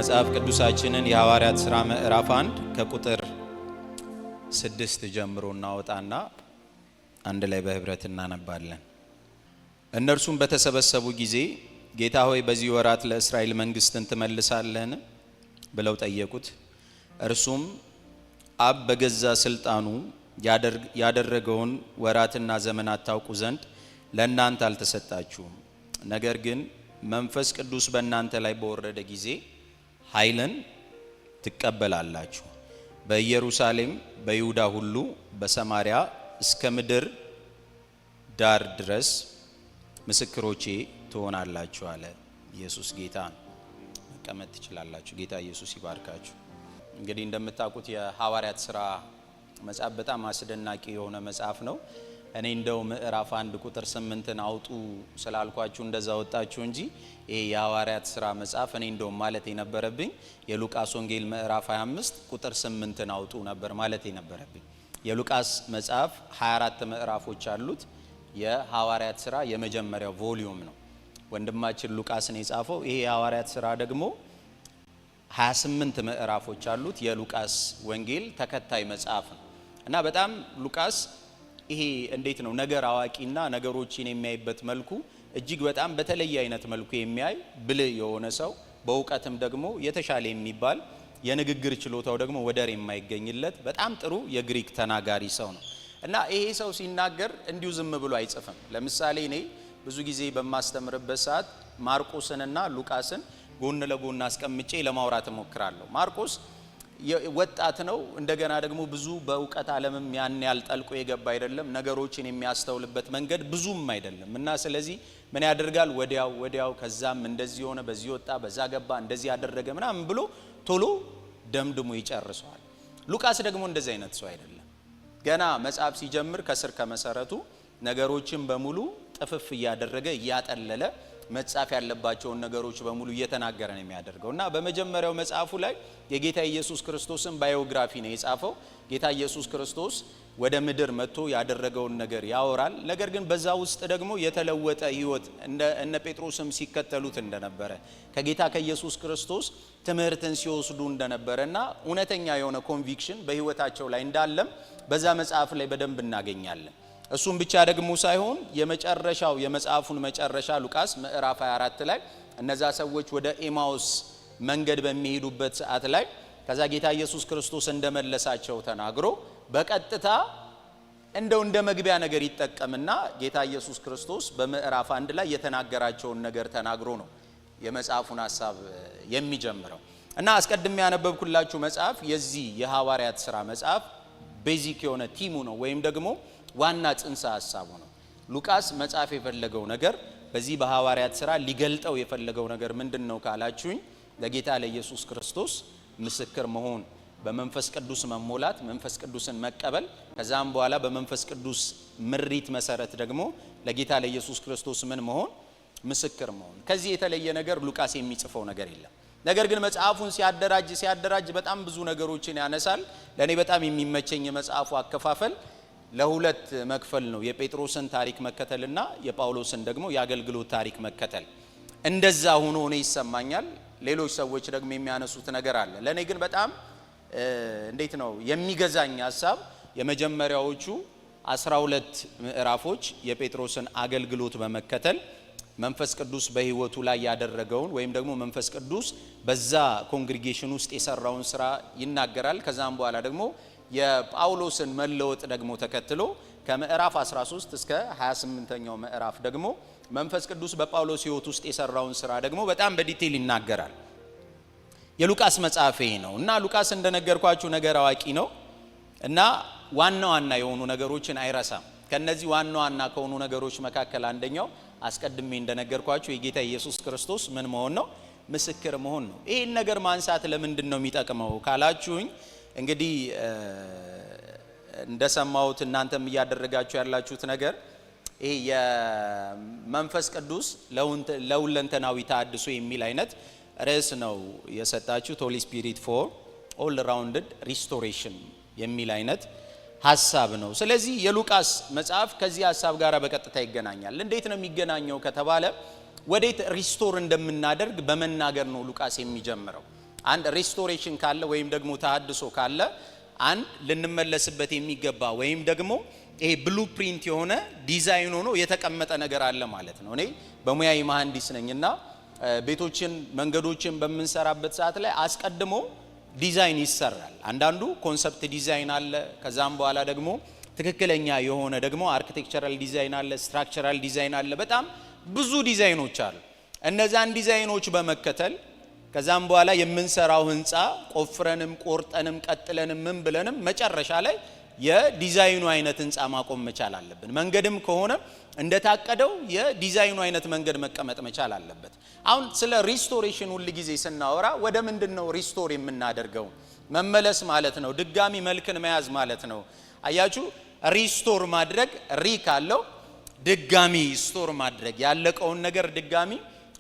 መጽሐፍ ቅዱሳችንን የሐዋርያት ሥራ ምዕራፍ 1 ከቁጥር 6 ጀምሮ እናወጣና አንድ ላይ በህብረት እናነባለን። እነርሱም በተሰበሰቡ ጊዜ ጌታ ሆይ በዚህ ወራት ለእስራኤል መንግስትን ትመልሳለህን ብለው ጠየቁት። እርሱም አብ በገዛ ስልጣኑ ያደረገውን ወራትና ዘመናት ታውቁ ዘንድ ለእናንተ አልተሰጣችሁም። ነገር ግን መንፈስ ቅዱስ በእናንተ ላይ በወረደ ጊዜ ኃይልን ትቀበላላችሁ። በኢየሩሳሌም፣ በይሁዳ ሁሉ፣ በሰማሪያ እስከ ምድር ዳር ድረስ ምስክሮቼ ትሆናላችሁ አለ። ኢየሱስ ጌታ ነው። መቀመጥ ትችላላችሁ። ጌታ ኢየሱስ ይባርካችሁ። እንግዲህ እንደምታውቁት የሐዋርያት ሥራ መጽሐፍ በጣም አስደናቂ የሆነ መጽሐፍ ነው። እኔ እንደው ምዕራፍ 1 ቁጥር 8ን አውጡ ስላልኳችሁ እንደዛ ወጣችሁ እንጂ ይሄ የሐዋርያት ሥራ መጽሐፍ እኔ እንደው ማለት የነበረብኝ የሉቃስ ወንጌል ምዕራፍ 25 ቁጥር 8ን አውጡ ነበር ማለት የነበረብኝ። የሉቃስ መጽሐፍ 24 ምዕራፎች አሉት። የሐዋርያት ሥራ የመጀመሪያው ቮሊዩም ነው። ወንድማችን ሉቃስ ነው የጻፈው። ይሄ የሐዋርያት ሥራ ደግሞ 28 ምዕራፎች አሉት። የሉቃስ ወንጌል ተከታይ መጽሐፍ ነው እና በጣም ሉቃስ ይሄ እንዴት ነው ነገር አዋቂና ነገሮችን የሚያይበት መልኩ እጅግ በጣም በተለየ አይነት መልኩ የሚያይ ብልህ የሆነ ሰው፣ በእውቀትም ደግሞ የተሻለ የሚባል የንግግር ችሎታው ደግሞ ወደር የማይገኝለት በጣም ጥሩ የግሪክ ተናጋሪ ሰው ነው እና ይሄ ሰው ሲናገር እንዲሁ ዝም ብሎ አይጽፍም። ለምሳሌ እኔ ብዙ ጊዜ በማስተምርበት ሰዓት ማርቆስንና ሉቃስን ጎን ለጎን አስቀምጬ ለማውራት እሞክራለሁ። ማርቆስ ወጣት ነው። እንደገና ደግሞ ብዙ በእውቀት ዓለምም ያን ያልጠልቆ የገባ አይደለም። ነገሮችን የሚያስተውልበት መንገድ ብዙም አይደለም እና ስለዚህ ምን ያደርጋል? ወዲያው ከዛም እንደዚህ ሆነ፣ በዚህ ወጣ፣ በዛ ገባ፣ እንደዚህ ያደረገ ምናምን ብሎ ቶሎ ደምድሞ ይጨርሰዋል። ሉቃስ ደግሞ እንደዚህ አይነት ሰው አይደለም። ገና መጽሐፍ ሲጀምር ከስር ከመሰረቱ ነገሮችን በሙሉ ጥፍፍ እያደረገ እያጠለለ መጻፍ ያለባቸውን ነገሮች በሙሉ እየተናገረ ነው የሚያደርገው እና በመጀመሪያው መጽሐፉ ላይ የጌታ ኢየሱስ ክርስቶስን ባዮግራፊ ነው የጻፈው። ጌታ ኢየሱስ ክርስቶስ ወደ ምድር መጥቶ ያደረገውን ነገር ያወራል። ነገር ግን በዛ ውስጥ ደግሞ የተለወጠ ህይወት እነ ጴጥሮስም ሲከተሉት እንደነበረ ከጌታ ከኢየሱስ ክርስቶስ ትምህርትን ሲወስዱ እንደነበረና እውነተኛ የሆነ ኮንቪክሽን በህይወታቸው ላይ እንዳለም በዛ መጽሐፍ ላይ በደንብ እናገኛለን። እሱም ብቻ ደግሞ ሳይሆን የመጨረሻው የመጽሐፉን መጨረሻ ሉቃስ ምዕራፍ 24 ላይ እነዛ ሰዎች ወደ ኤማውስ መንገድ በሚሄዱበት ሰዓት ላይ ከዛ ጌታ ኢየሱስ ክርስቶስ እንደመለሳቸው ተናግሮ በቀጥታ እንደ መግቢያ ነገር ይጠቀምና ጌታ ኢየሱስ ክርስቶስ በምዕራፍ 1 ላይ የተናገራቸውን ነገር ተናግሮ ነው የመጽሐፉን ሐሳብ የሚጀምረው እና አስቀድሜ ያነበብኩላችሁ መጽሐፍ የዚህ የሐዋርያት ሥራ መጽሐፍ ቤዚክ የሆነ ቲሙ ነው ወይም ደግሞ ዋና ጽንሰ ሐሳቡ ነው። ሉቃስ መጽሐፍ የፈለገው ነገር በዚህ በሐዋርያት ሥራ ሊገልጠው የፈለገው ነገር ምንድነው ካላችሁኝ ለጌታ ለኢየሱስ ክርስቶስ ምስክር መሆን፣ በመንፈስ ቅዱስ መሞላት፣ መንፈስ ቅዱስን መቀበል፣ ከዛም በኋላ በመንፈስ ቅዱስ ምሪት መሰረት ደግሞ ለጌታ ለኢየሱስ ክርስቶስ ምን መሆን? ምስክር መሆን። ከዚህ የተለየ ነገር ሉቃስ የሚጽፈው ነገር የለም። ነገር ግን መጽሐፉን ሲያደራጅ በጣም ብዙ ነገሮችን ያነሳል። ለኔ በጣም የሚመቸኝ የመጽሐፉ አከፋፈል ለሁለት መክፈል ነው። የጴጥሮስን ታሪክ መከተልና የጳውሎስን ደግሞ የአገልግሎት ታሪክ መከተል። እንደዛ ሆኖ ነው ይሰማኛል። ሌሎች ሰዎች ደግሞ የሚያነሱት ነገር አለ። ለኔ ግን በጣም እንዴት ነው የሚገዛኝ ሐሳብ የመጀመሪያዎቹ 12 ምዕራፎች የጴጥሮስን አገልግሎት በመከተል መንፈስ ቅዱስ በህይወቱ ላይ ያደረገውን ወይም ደግሞ መንፈስ ቅዱስ በዛ ኮንግሪጌሽን ውስጥ የሰራውን ስራ ይናገራል። ከዛም በኋላ ደግሞ የጳውሎስን መለወጥ ደግሞ ተከትሎ ከምዕራፍ 13 እስከ 28ኛው ምዕራፍ ደግሞ መንፈስ ቅዱስ በጳውሎስ ህይወት ውስጥ የሰራውን ስራ ደግሞ በጣም በዲቴል ይናገራል። የሉቃስ መጽሐፍ ይሄ ነው እና ሉቃስ እንደነገርኳችሁ ነገር አዋቂ ነው እና ዋና የሆኑ ነገሮችን አይረሳም። ከነዚህ ዋና ከሆኑ ነገሮች መካከል አንደኛው አስቀድሜ እንደነገርኳችሁ የጌታ ኢየሱስ ክርስቶስ ምን መሆን ነው? ምስክር መሆን ነው። ይሄን ነገር ማንሳት ለምንድን ነው የሚጠቅመው ካላችሁኝ እንግዲህ እንደሰማሁት እናንተም እያደረጋችሁ ያላችሁት ነገር ይሄ የመንፈስ ቅዱስ ለሁለንተናዊ ተሐድሶ የሚል አይነት ርዕስ ነው የሰጣችሁት። ሆሊ ስፒሪት ፎር ኦል ራውንድድ ሪስቶሬሽን የሚል አይነት ሐሳብ ነው። ስለዚህ የሉቃስ መጽሐፍ ከዚህ ሐሳብ ጋር በቀጥታ ይገናኛል። እንዴት ነው የሚገናኘው ከተባለ ወዴት ሪስቶር እንደምናደርግ በመናገር ነው ሉቃስ የሚጀምረው። አንድ ሪስቶሬሽን ካለ ወይም ደግሞ ተሐድሶ ካለ አንድ ልንመለስበት የሚገባ ወይም ደግሞ ይሄ ብሉፕሪንት የሆነ ዲዛይን ሆኖ የተቀመጠ ነገር አለ ማለት ነው። እኔ በሙያዊ መሐንዲስ ነኝና ቤቶችን መንገዶችን በመንሰራበት ሰዓት ላይ አስቀድሞ ዲዛይን ይሰራል። አንዳንዱ ኮንሰፕት ዲዛይን አለ። ከዛም በኋላ ደግሞ ትክክለኛ የሆነ ደግሞ አርኪቴክቸራል ዲዛይን አለ፣ ስትራክቸራል ዲዛይን አለ። በጣም ብዙ ዲዛይኖች አሉ። እነዛን ዲዛይኖች በመከተል ከዛም በኋላ የምንሰራው ህንጻ ቆፍረንም ቆርጠንም ቀጥለንም ምን ብለንም መጨረሻ ላይ የዲዛይኑ አይነት ህንጻ ማቆም መቻል አለብን። መንገድም ከሆነ እንደታቀደው የዲዛይኑ አይነት መንገድ መቀመጥ መቻል አለበት። አሁን ስለ ሪስቶሬሽን ሁሉ ጊዜ ስናወራ ወደ ምንድነው ሪስቶር የምናደርገው? መመለስ ማለት ነው። ድጋሚ መልክን መያዝ ማለት ነው። አያችሁ፣ ሪስቶር ማድረግ ሪ ካለው ድጋሚ ስቶር ማድረግ ያለቀውን ነገር ድጋሚ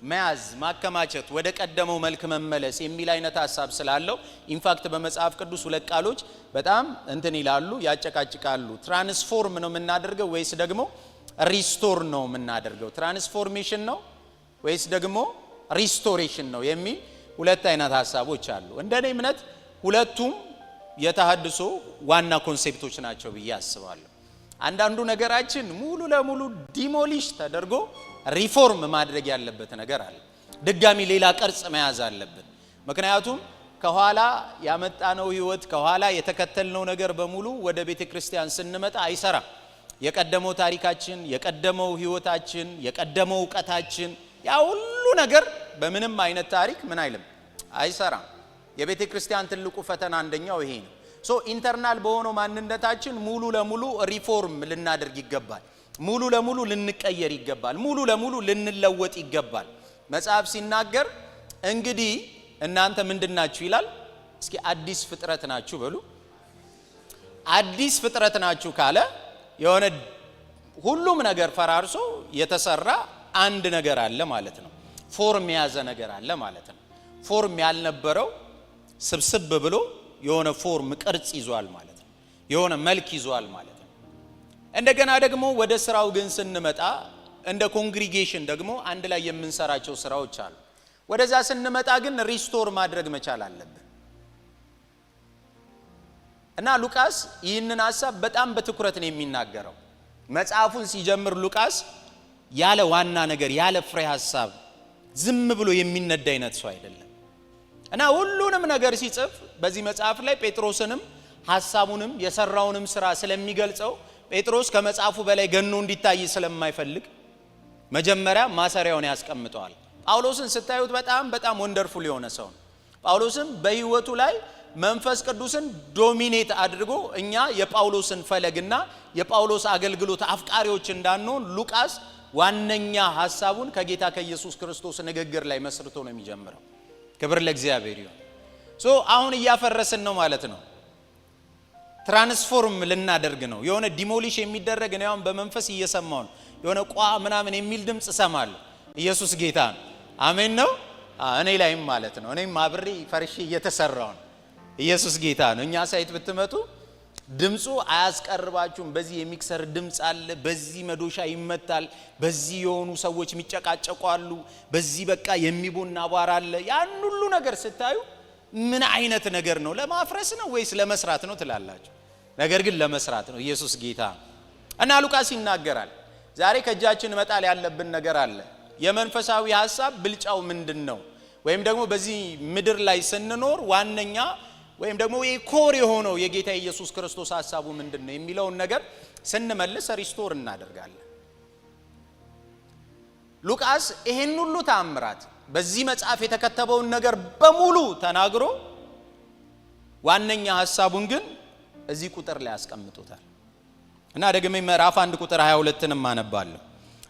መያዝ ማከማቸት ወደ ቀደመው መልክ መመለስ የሚል አይነት ሐሳብ ስላለው ኢንፋክት በመጽሐፍ ቅዱስ ሁለት ቃሎች በጣም እንትን ይላሉ፣ ያጨቃጭቃሉ። ትራንስፎርም ነው የምናደርገው ወይስ ደግሞ ሪስቶር ነው የምናደርገው? ትራንስፎርሜሽን ነው ወይስ ደግሞ ሪስቶሬሽን ነው የሚል ሁለት አይነት ሐሳቦች አሉ። እንደኔ እምነት ሁለቱም የተሐድሶ ዋና ኮንሴፕቶች ናቸው ብዬ አስባለሁ። አንዳንዱ ነገራችን ሙሉ ለሙሉ ዲሞሊሽ ተደርጎ ሪፎርም ማድረግ ያለበት ነገር አለ። ድጋሚ ሌላ ቅርጽ መያዝ አለበት። ምክንያቱም ከኋላ ያመጣነው ህይወት ከኋላ የተከተልነው ነገር በሙሉ ወደ ቤተክርስቲያን ስንመጣ አይሰራም። የቀደመው ታሪካችን፣ የቀደመው ህይወታችን፣ የቀደመው ዕውቀታችን ያ ሁሉ ነገር በምንም አይነት ታሪክ ምን አይልም፣ አይሰራም። የቤተክርስቲያን ትልቁ ፈተና አንደኛው ይሄ ነው። ኢንተርናል በሆነው ማንነታችን ሙሉ ለሙሉ ሪፎርም ልናደርግ ይገባል። ሙሉ ለሙሉ ልንቀየር ይገባል። ሙሉ ለሙሉ ልንለወጥ ይገባል። መጽሐፍ ሲናገር እንግዲህ እናንተ ምንድናችሁ ይላል? እስኪ አዲስ ፍጥረት ናችሁ በሉ። አዲስ ፍጥረት ናችሁ ካለ የሆነ ሁሉም ነገር ፈራርሶ የተሰራ አንድ ነገር አለ ማለት ነው። ፎርም የያዘ ነገር አለ ማለት ነው። ፎርም ያልነበረው ስብስብ ብሎ የሆነ ፎርም ቅርጽ ይዟል ማለት ነው። የሆነ መልክ ይዟል ማለት ነው። እንደገና ደግሞ ወደ ስራው ግን ስንመጣ እንደ ኮንግሪጌሽን ደግሞ አንድ ላይ የምንሰራቸው ስራዎች አሉ። ወደዛ ስንመጣ ግን ሪስቶር ማድረግ መቻል አለብን። እና ሉቃስ ይህንን ሐሳብ በጣም በትኩረት ነው የሚናገረው። መጽሐፉን ሲጀምር ሉቃስ ያለ ዋና ነገር ያለ ፍሬ ሐሳብ ዝም ብሎ የሚነዳ አይነት ሰው አይደለም። እና ሁሉንም ነገር ሲጽፍ በዚህ መጽሐፍ ላይ ጴጥሮስንም ሐሳቡንም የሰራውንም ስራ ስለሚገልጸው ጴጥሮስ ከመጽሐፉ በላይ ገኖ እንዲታይ ስለማይፈልግ መጀመሪያ ማሰሪያውን ያስቀምጠዋል። ጳውሎስን ስታዩት በጣም ወንደርፉል የሆነ ሰው ነው። ጳውሎስም በህይወቱ ላይ መንፈስ ቅዱስን ዶሚኔት አድርጎ እኛ የጳውሎስን ፈለግና የጳውሎስ አገልግሎት አፍቃሪዎች እንዳንሆን ሉቃስ ዋነኛ ሐሳቡን ከጌታ ከኢየሱስ ክርስቶስ ንግግር ላይ መስርቶ ነው የሚጀምረው። ክብር ለእግዚአብሔር ይሁን። አሁን እያፈረስን ነው ማለት ነው። ትራንስፎርም ልናደርግ ነው። የሆነ ዲሞሊሽ የሚደረግ ነው። አሁን በመንፈስ እየሰማው ነው። የሆነ ቋ ምናምን የሚል ድምጽ ሰማለሁ። ኢየሱስ ጌታ ነው። አሜን ነው። እኔ ላይም ማለት ነው። እኔም አብሬ ፈርሼ እየተሰራው ነው። ኢየሱስ ጌታ ነው። እኛ ሳይት ብትመጡ ድምጹ አያስቀርባችሁም። በዚህ የሚክሰር ድምጽ አለ፣ በዚህ መዶሻ ይመታል፣ በዚህ የሆኑ ሰዎች የሚጨቃጨቁ አሉ፣ በዚህ በቃ የሚቦና አቧራ አለ። ያን ሁሉ ነገር ስታዩ ምን አይነት ነገር ነው? ለማፍረስ ነው ወይስ ለመስራት ነው ትላላችሁ? ነገር ግን ለመስራት ነው። ኢየሱስ ጌታ እና ሉቃስ ይናገራል። ዛሬ ከእጃችን መጣል ያለብን ነገር አለ። የመንፈሳዊ ሐሳብ ብልጫው ምንድነው? ወይም ደግሞ በዚህ ምድር ላይ ስንኖር ዋነኛ ወይም ደግሞ የኮር የሆነው የጌታ ኢየሱስ ክርስቶስ ሐሳቡ ምንድነው የሚለውን ነገር ስንመልስ ሪስቶር እናደርጋለን። ሉቃስ ይሄን ሁሉ ተአምራት በዚህ መጽሐፍ የተከተበውን ነገር በሙሉ ተናግሮ ዋነኛ ሐሳቡን ግን እዚህ ቁጥር ላይ ያስቀምጡታል። እና ደግሞ ምዕራፍ 1 ቁጥር 22ንም አነባለሁ።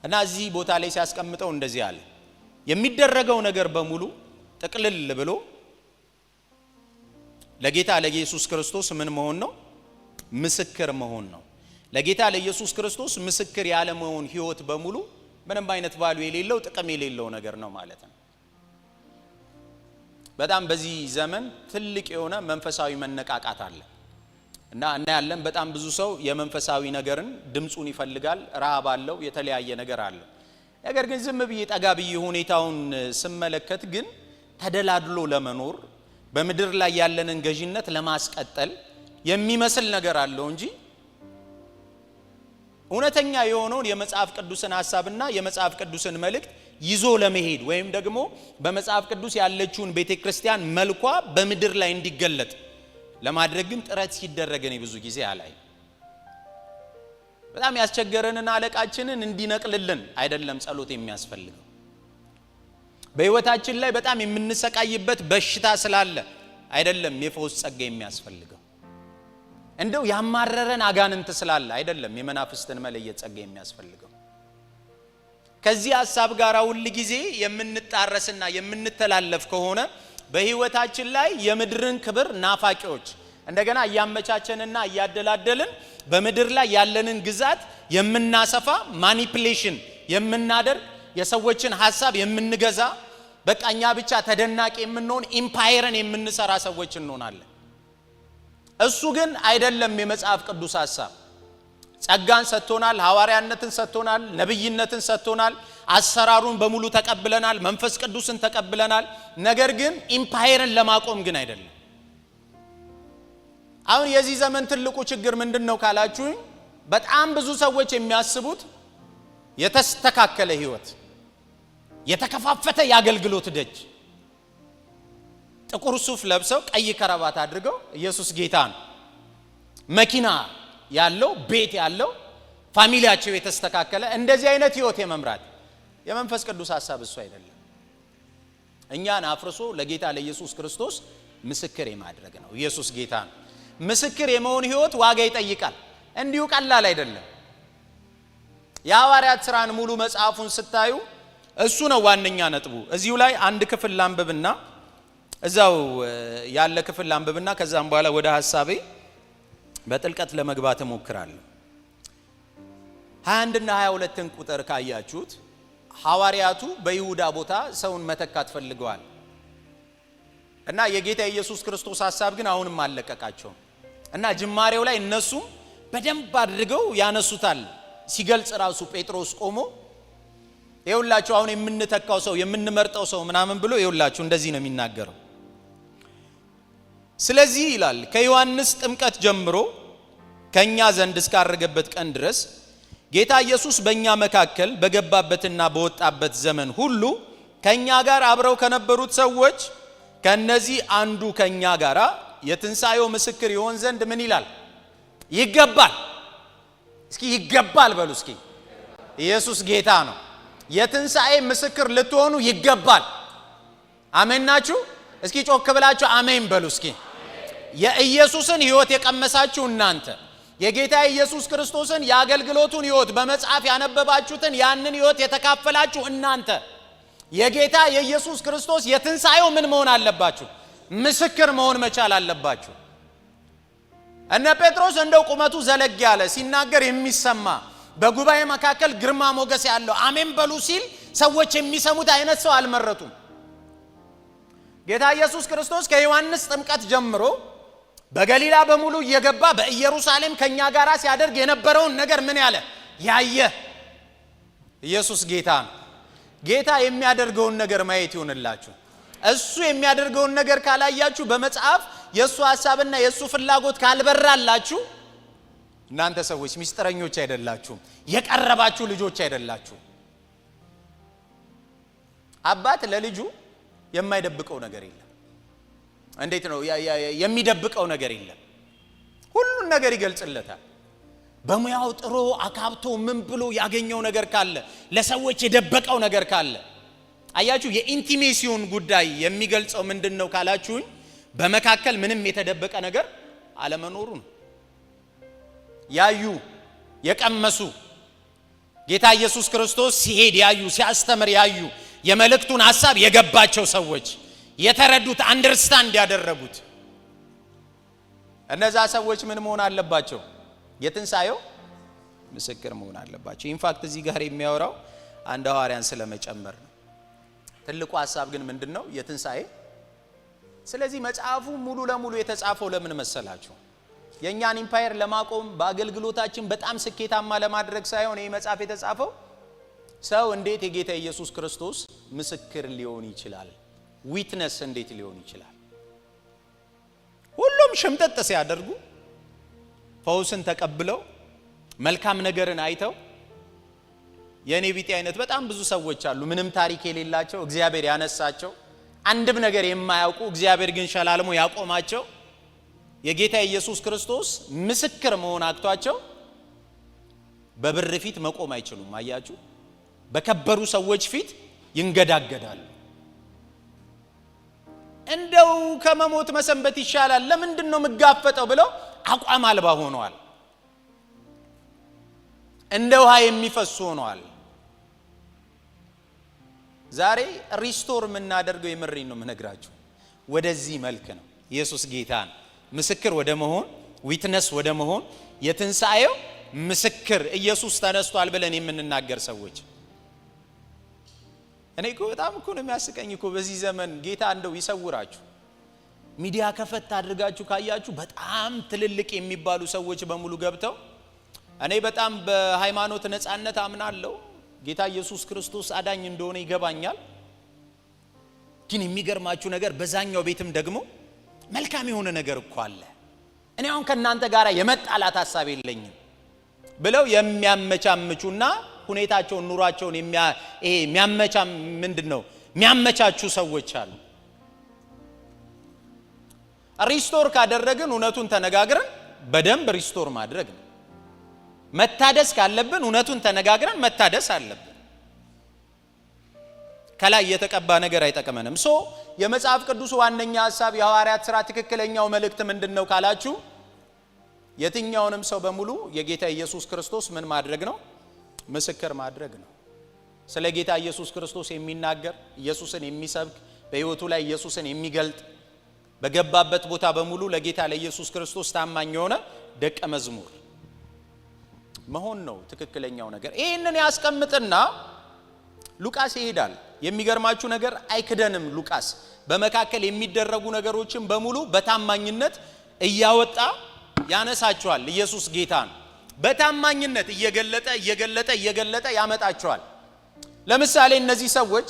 እና እዚህ ቦታ ላይ ሲያስቀምጠው እንደዚህ አለ። የሚደረገው ነገር በሙሉ ጥቅልል ብሎ ለጌታ ለኢየሱስ ክርስቶስ ምን መሆን ነው? ምስክር መሆን ነው። ለጌታ ለኢየሱስ ክርስቶስ ምስክር ያለ መሆን ህይወት በሙሉ ምንም አይነት ቫልዩ የሌለው ጥቅም የሌለው ነገር ነው ማለት ነው። በጣም በዚህ ዘመን ትልቅ የሆነ መንፈሳዊ መነቃቃት አለ እና እናያለን። በጣም ብዙ ሰው የመንፈሳዊ ነገርን ድምጹን ይፈልጋል፣ ረሃብ አለው፣ የተለያየ ነገር አለው። ነገር ግን ዝም ብዬ ጠጋ ብዬ ሁኔታውን ስመለከት ግን ተደላድሎ ለመኖር በምድር ላይ ያለንን ገዢነት ለማስቀጠል የሚመስል ነገር አለው እንጂ እውነተኛ የሆነውን የመጽሐፍ ቅዱስን ሐሳብና የመጽሐፍ ቅዱስን መልእክት ይዞ ለመሄድ ወይም ደግሞ በመጽሐፍ ቅዱስ ያለችውን ቤተክርስቲያን መልኳ በምድር ላይ እንዲገለጥ ለማድረግ ግን ጥረት ሲደረግ ነው ብዙ ጊዜ አላይ። በጣም ያስቸገረንን አለቃችንን እንዲነቅልልን አይደለም ጸሎት የሚያስፈልገው። በህይወታችን ላይ በጣም የምንሰቃይበት በሽታ ስላለ አይደለም የፈውስ ጸጋ የሚያስፈልገው። እንደው ያማረረን አጋንንት ስላለ አይደለም የመናፍስትን መለየት ጸጋ የሚያስፈልገው። ከዚህ ሐሳብ ጋር ሁሉ ጊዜ የምንጣረስና የምንተላለፍ ከሆነ በህይወታችን ላይ የምድርን ክብር ናፋቂዎች እንደገና ያመቻቸንና ያደላደልን በምድር ላይ ያለንን ግዛት የምናሰፋ ማኒፑሌሽን የምናደርግ የሰዎችን ሐሳብ የምንገዛ በቃኛ ብቻ ተደናቂ የምንሆን ኢምፓየርን የምንሰራ ሰዎች እንሆናለን። እሱ ግን አይደለም የመጽሐፍ ቅዱስ ሐሳብ። ጸጋን ሰጥቶናል፣ ሐዋርያነትን ሰጥቶናል፣ ነብይነትን ሰጥቶናል፣ አሰራሩን በሙሉ ተቀብለናል፣ መንፈስ ቅዱስን ተቀብለናል። ነገር ግን ኢምፓየርን ለማቆም ግን አይደለም። አሁን የዚህ ዘመን ትልቁ ችግር ምንድነው ካላችሁ በጣም ብዙ ሰዎች የሚያስቡት የተስተካከለ ህይወት፣ የተከፋፈተ ያገልግሎት ደጅ፣ ጥቁር ሱፍ ለብሰው ቀይ ከረባት አድርገው ኢየሱስ ጌታ ነው፣ መኪና ያለው ቤት ያለው ፋሚሊያቸው የተስተካከለ እንደዚህ አይነት ህይወት የመምራት የመንፈስ ቅዱስ ሐሳብ እሱ አይደለም። እኛን አፍርሶ ለጌታ ለኢየሱስ ክርስቶስ ምስክር የማድረግ ነው። ኢየሱስ ጌታ ነው። ምስክር የመሆን ህይወት ዋጋ ይጠይቃል። እንዲሁ ቀላል አይደለም። የሐዋርያት ሥራን ሙሉ መጽሐፉን ስታዩ እሱ ነው ዋነኛ ነጥቡ። እዚሁ ላይ አንድ ክፍል ላንብብና እዛው ያለ ክፍል ላንብብና ከዛም በኋላ ወደ ሐሳቤ በጥልቀት ለመግባት እሞክራለሁ። 21 እና 22ን ቁጥር ካያችሁት ሐዋርያቱ በይሁዳ ቦታ ሰውን መተካት ፈልገዋል እና የጌታ ኢየሱስ ክርስቶስ ሐሳብ ግን አሁንም አለቀቃቸው እና ጅማሬው ላይ እነሱ በደንብ አድርገው ያነሱታል። ሲገልጽ ራሱ ጴጥሮስ ቆሞ ይኸውላችሁ አሁን የምንተካው ሰው የምንመርጠው ሰው ምናምን ብሎ ይኸውላችሁ እንደዚህ ነው የሚናገረው። ስለዚህ ይላል ከዮሐንስ ጥምቀት ጀምሮ ከኛ ዘንድ እስካረገበት ቀን ድረስ ጌታ ኢየሱስ በእኛ መካከል በገባበትና በወጣበት ዘመን ሁሉ ከኛ ጋር አብረው ከነበሩት ሰዎች ከነዚህ አንዱ ከኛ ጋራ የትንሣኤው ምስክር ይሆን ዘንድ ምን ይላል? ይገባል። እስኪ ይገባል በሉ እስኪ። ኢየሱስ ጌታ ነው። የትንሣኤ ምስክር ልትሆኑ ይገባል። አሜን ናችሁ? እስኪ ጮክ ብላችሁ አሜን በሉ እስኪ። የኢየሱስን ሕይወት የቀመሳችሁ እናንተ የጌታ ኢየሱስ ክርስቶስን የአገልግሎቱን ሕይወት በመጽሐፍ ያነበባችሁትን ያንን ሕይወት የተካፈላችሁ እናንተ የጌታ የኢየሱስ ክርስቶስ የትንሣኤው ምን መሆን አለባችሁ? ምስክር መሆን መቻል አለባችሁ። እነ ጴጥሮስ እንደው ቁመቱ ዘለግ ያለ ሲናገር የሚሰማ በጉባኤ መካከል ግርማ ሞገስ ያለው አሜን በሉ ሲል ሰዎች የሚሰሙት አይነት ሰው አልመረጡም። ጌታ ኢየሱስ ክርስቶስ ከዮሐንስ ጥምቀት ጀምሮ በገሊላ በሙሉ እየገባ በኢየሩሳሌም ከኛ ጋራ ሲያደርግ የነበረውን ነገር ምን ያለ ያየ ኢየሱስ ጌታ ነው። ጌታ የሚያደርገውን ነገር ማየት ይሁንላችሁ። እሱ የሚያደርገውን ነገር ካላያችሁ በመጽሐፍ የሱ ሐሳብና የሱ ፍላጎት ካልበራላችሁ እናንተ ሰዎች ሚስጥረኞች አይደላችሁም፣ የቀረባችሁ ልጆች አይደላችሁ። አባት ለልጁ የማይደብቀው ነገር የለም። እንዴት ነው የሚደብቀው ነገር የለም። ሁሉን ነገር ይገልጽለታል። በሙያው ጥሮ አካብቶ ምን ብሎ ያገኘው ነገር ካለ ለሰዎች የደበቀው ነገር ካለ አያችሁ። የኢንቲሜሲውን ጉዳይ የሚገልጸው ምንድነው ካላችሁኝ በመካከል ምንም የተደበቀ ነገር አለመኖሩ ነው። ያዩ የቀመሱ ጌታ ኢየሱስ ክርስቶስ ሲሄድ ያዩ፣ ሲያስተምር ያዩ፣ የመልእክቱን ሐሳብ የገባቸው ሰዎች የተረዱት አንደርስታንድ ያደረጉት እነዛ ሰዎች ምን መሆን አለባቸው? የትንሣኤው ምስክር መሆን አለባቸው። ኢንፋክት እዚህ ጋር የሚያወራው አንድ ሐዋርያን ስለመጨመር ነው። ትልቁ ሐሳብ ግን ምንድነው? የትንሣኤ። ስለዚህ መጽሐፉ ሙሉ ለሙሉ የተጻፈው ለምን መሰላችሁ? የኛን ኢምፓየር ለማቆም በአገልግሎታችን በጣም ስኬታማ ለማድረግ ሳይሆን ይህ መጽሐፍ የተጻፈው ሰው እንዴት የጌታ ኢየሱስ ክርስቶስ ምስክር ሊሆን ይችላል፣ ዊትነስ እንዴት ሊሆን ይችላል። ሽምጥጥ ሲያደርጉ ፈውስን ተቀብለው መልካም ነገርን አይተው የኔ ቢጤ አይነት በጣም ብዙ ሰዎች አሉ። ምንም ታሪክ የሌላቸው እግዚአብሔር ያነሳቸው አንድም ነገር የማያውቁ እግዚአብሔር ግን ሸላልሞ ያቆማቸው የጌታ ኢየሱስ ክርስቶስ ምስክር መሆን አቅቷቸው በብር ፊት መቆም አይችሉም። አያችሁ፣ በከበሩ ሰዎች ፊት ይንገዳገዳሉ። እንደው ከመሞት መሰንበት ይሻላል ለምንድነው መጋፈጠው ብለው አቋም አልባ ሆነዋል። እንደ ውሃ የሚፈሱ ሆነዋል። ዛሬ ሪስቶር የምናደርገው የምሬን ነው የምነግራችሁ ወደዚህ መልክ ነው። ኢየሱስ ጌታ ነው። ምስክር ወደ መሆን ዊትነስ ወደ መሆን የትንሣኤው ምስክር ኢየሱስ ተነስቷል ብለን የምንናገር ሰዎች እኔ እኮ በጣም እኮ ነው የሚያስቀኝ እኮ በዚህ ዘመን ጌታ እንደው ይሰውራችሁ። ሚዲያ ከፈት አድርጋችሁ ካያችሁ በጣም ትልልቅ የሚባሉ ሰዎች በሙሉ ገብተው እኔ በጣም በሃይማኖት ነጻነት አምናለሁ፣ ጌታ ኢየሱስ ክርስቶስ አዳኝ እንደሆነ ይገባኛል። ግን የሚገርማችሁ ነገር በዛኛው ቤትም ደግሞ መልካም የሆነ ነገር እኮ አለ። እኔ አሁን ከናንተ ጋር የመጣላት ሐሳብ የለኝም ብለው የሚያመቻምቹና ሁኔታቸውን ኑሯቸውን የሚያመቻም ምንድነው የሚያመቻቹ ሰዎች አሉ። ሪስቶር ካደረግን እውነቱን ተነጋግረን በደንብ ሪስቶር ማድረግ ነው። መታደስ ካለብን እውነቱን ተነጋግረን መታደስ አለብን። ከላይ የተቀባ ነገር አይጠቅመንም። የመጽሐፍ ቅዱስ ዋነኛ ሐሳብ የሐዋርያት ሥራ ትክክለኛው መልእክት ምንድነው ካላችሁ የትኛውንም ሰው በሙሉ የጌታ ኢየሱስ ክርስቶስ ምን ማድረግ ነው? ምስክር ማድረግ ነው። ስለ ጌታ ኢየሱስ ክርስቶስ የሚናገር ኢየሱስን የሚሰብክ በሕይወቱ ላይ ኢየሱስን የሚገልጥ በገባበት ቦታ በሙሉ ለጌታ ለኢየሱስ ክርስቶስ ታማኝ የሆነ ደቀ መዝሙር መሆን ነው ትክክለኛው ነገር። ይሄንን ያስቀምጥና ሉቃስ ይሄዳል። የሚገርማችሁ ነገር አይክደንም። ሉቃስ በመካከል የሚደረጉ ነገሮችን በሙሉ በታማኝነት እያወጣ ያነሳቸዋል። ኢየሱስ ጌታን በታማኝነት እየገለጠ ያመጣቸዋል። ለምሳሌ እነዚህ ሰዎች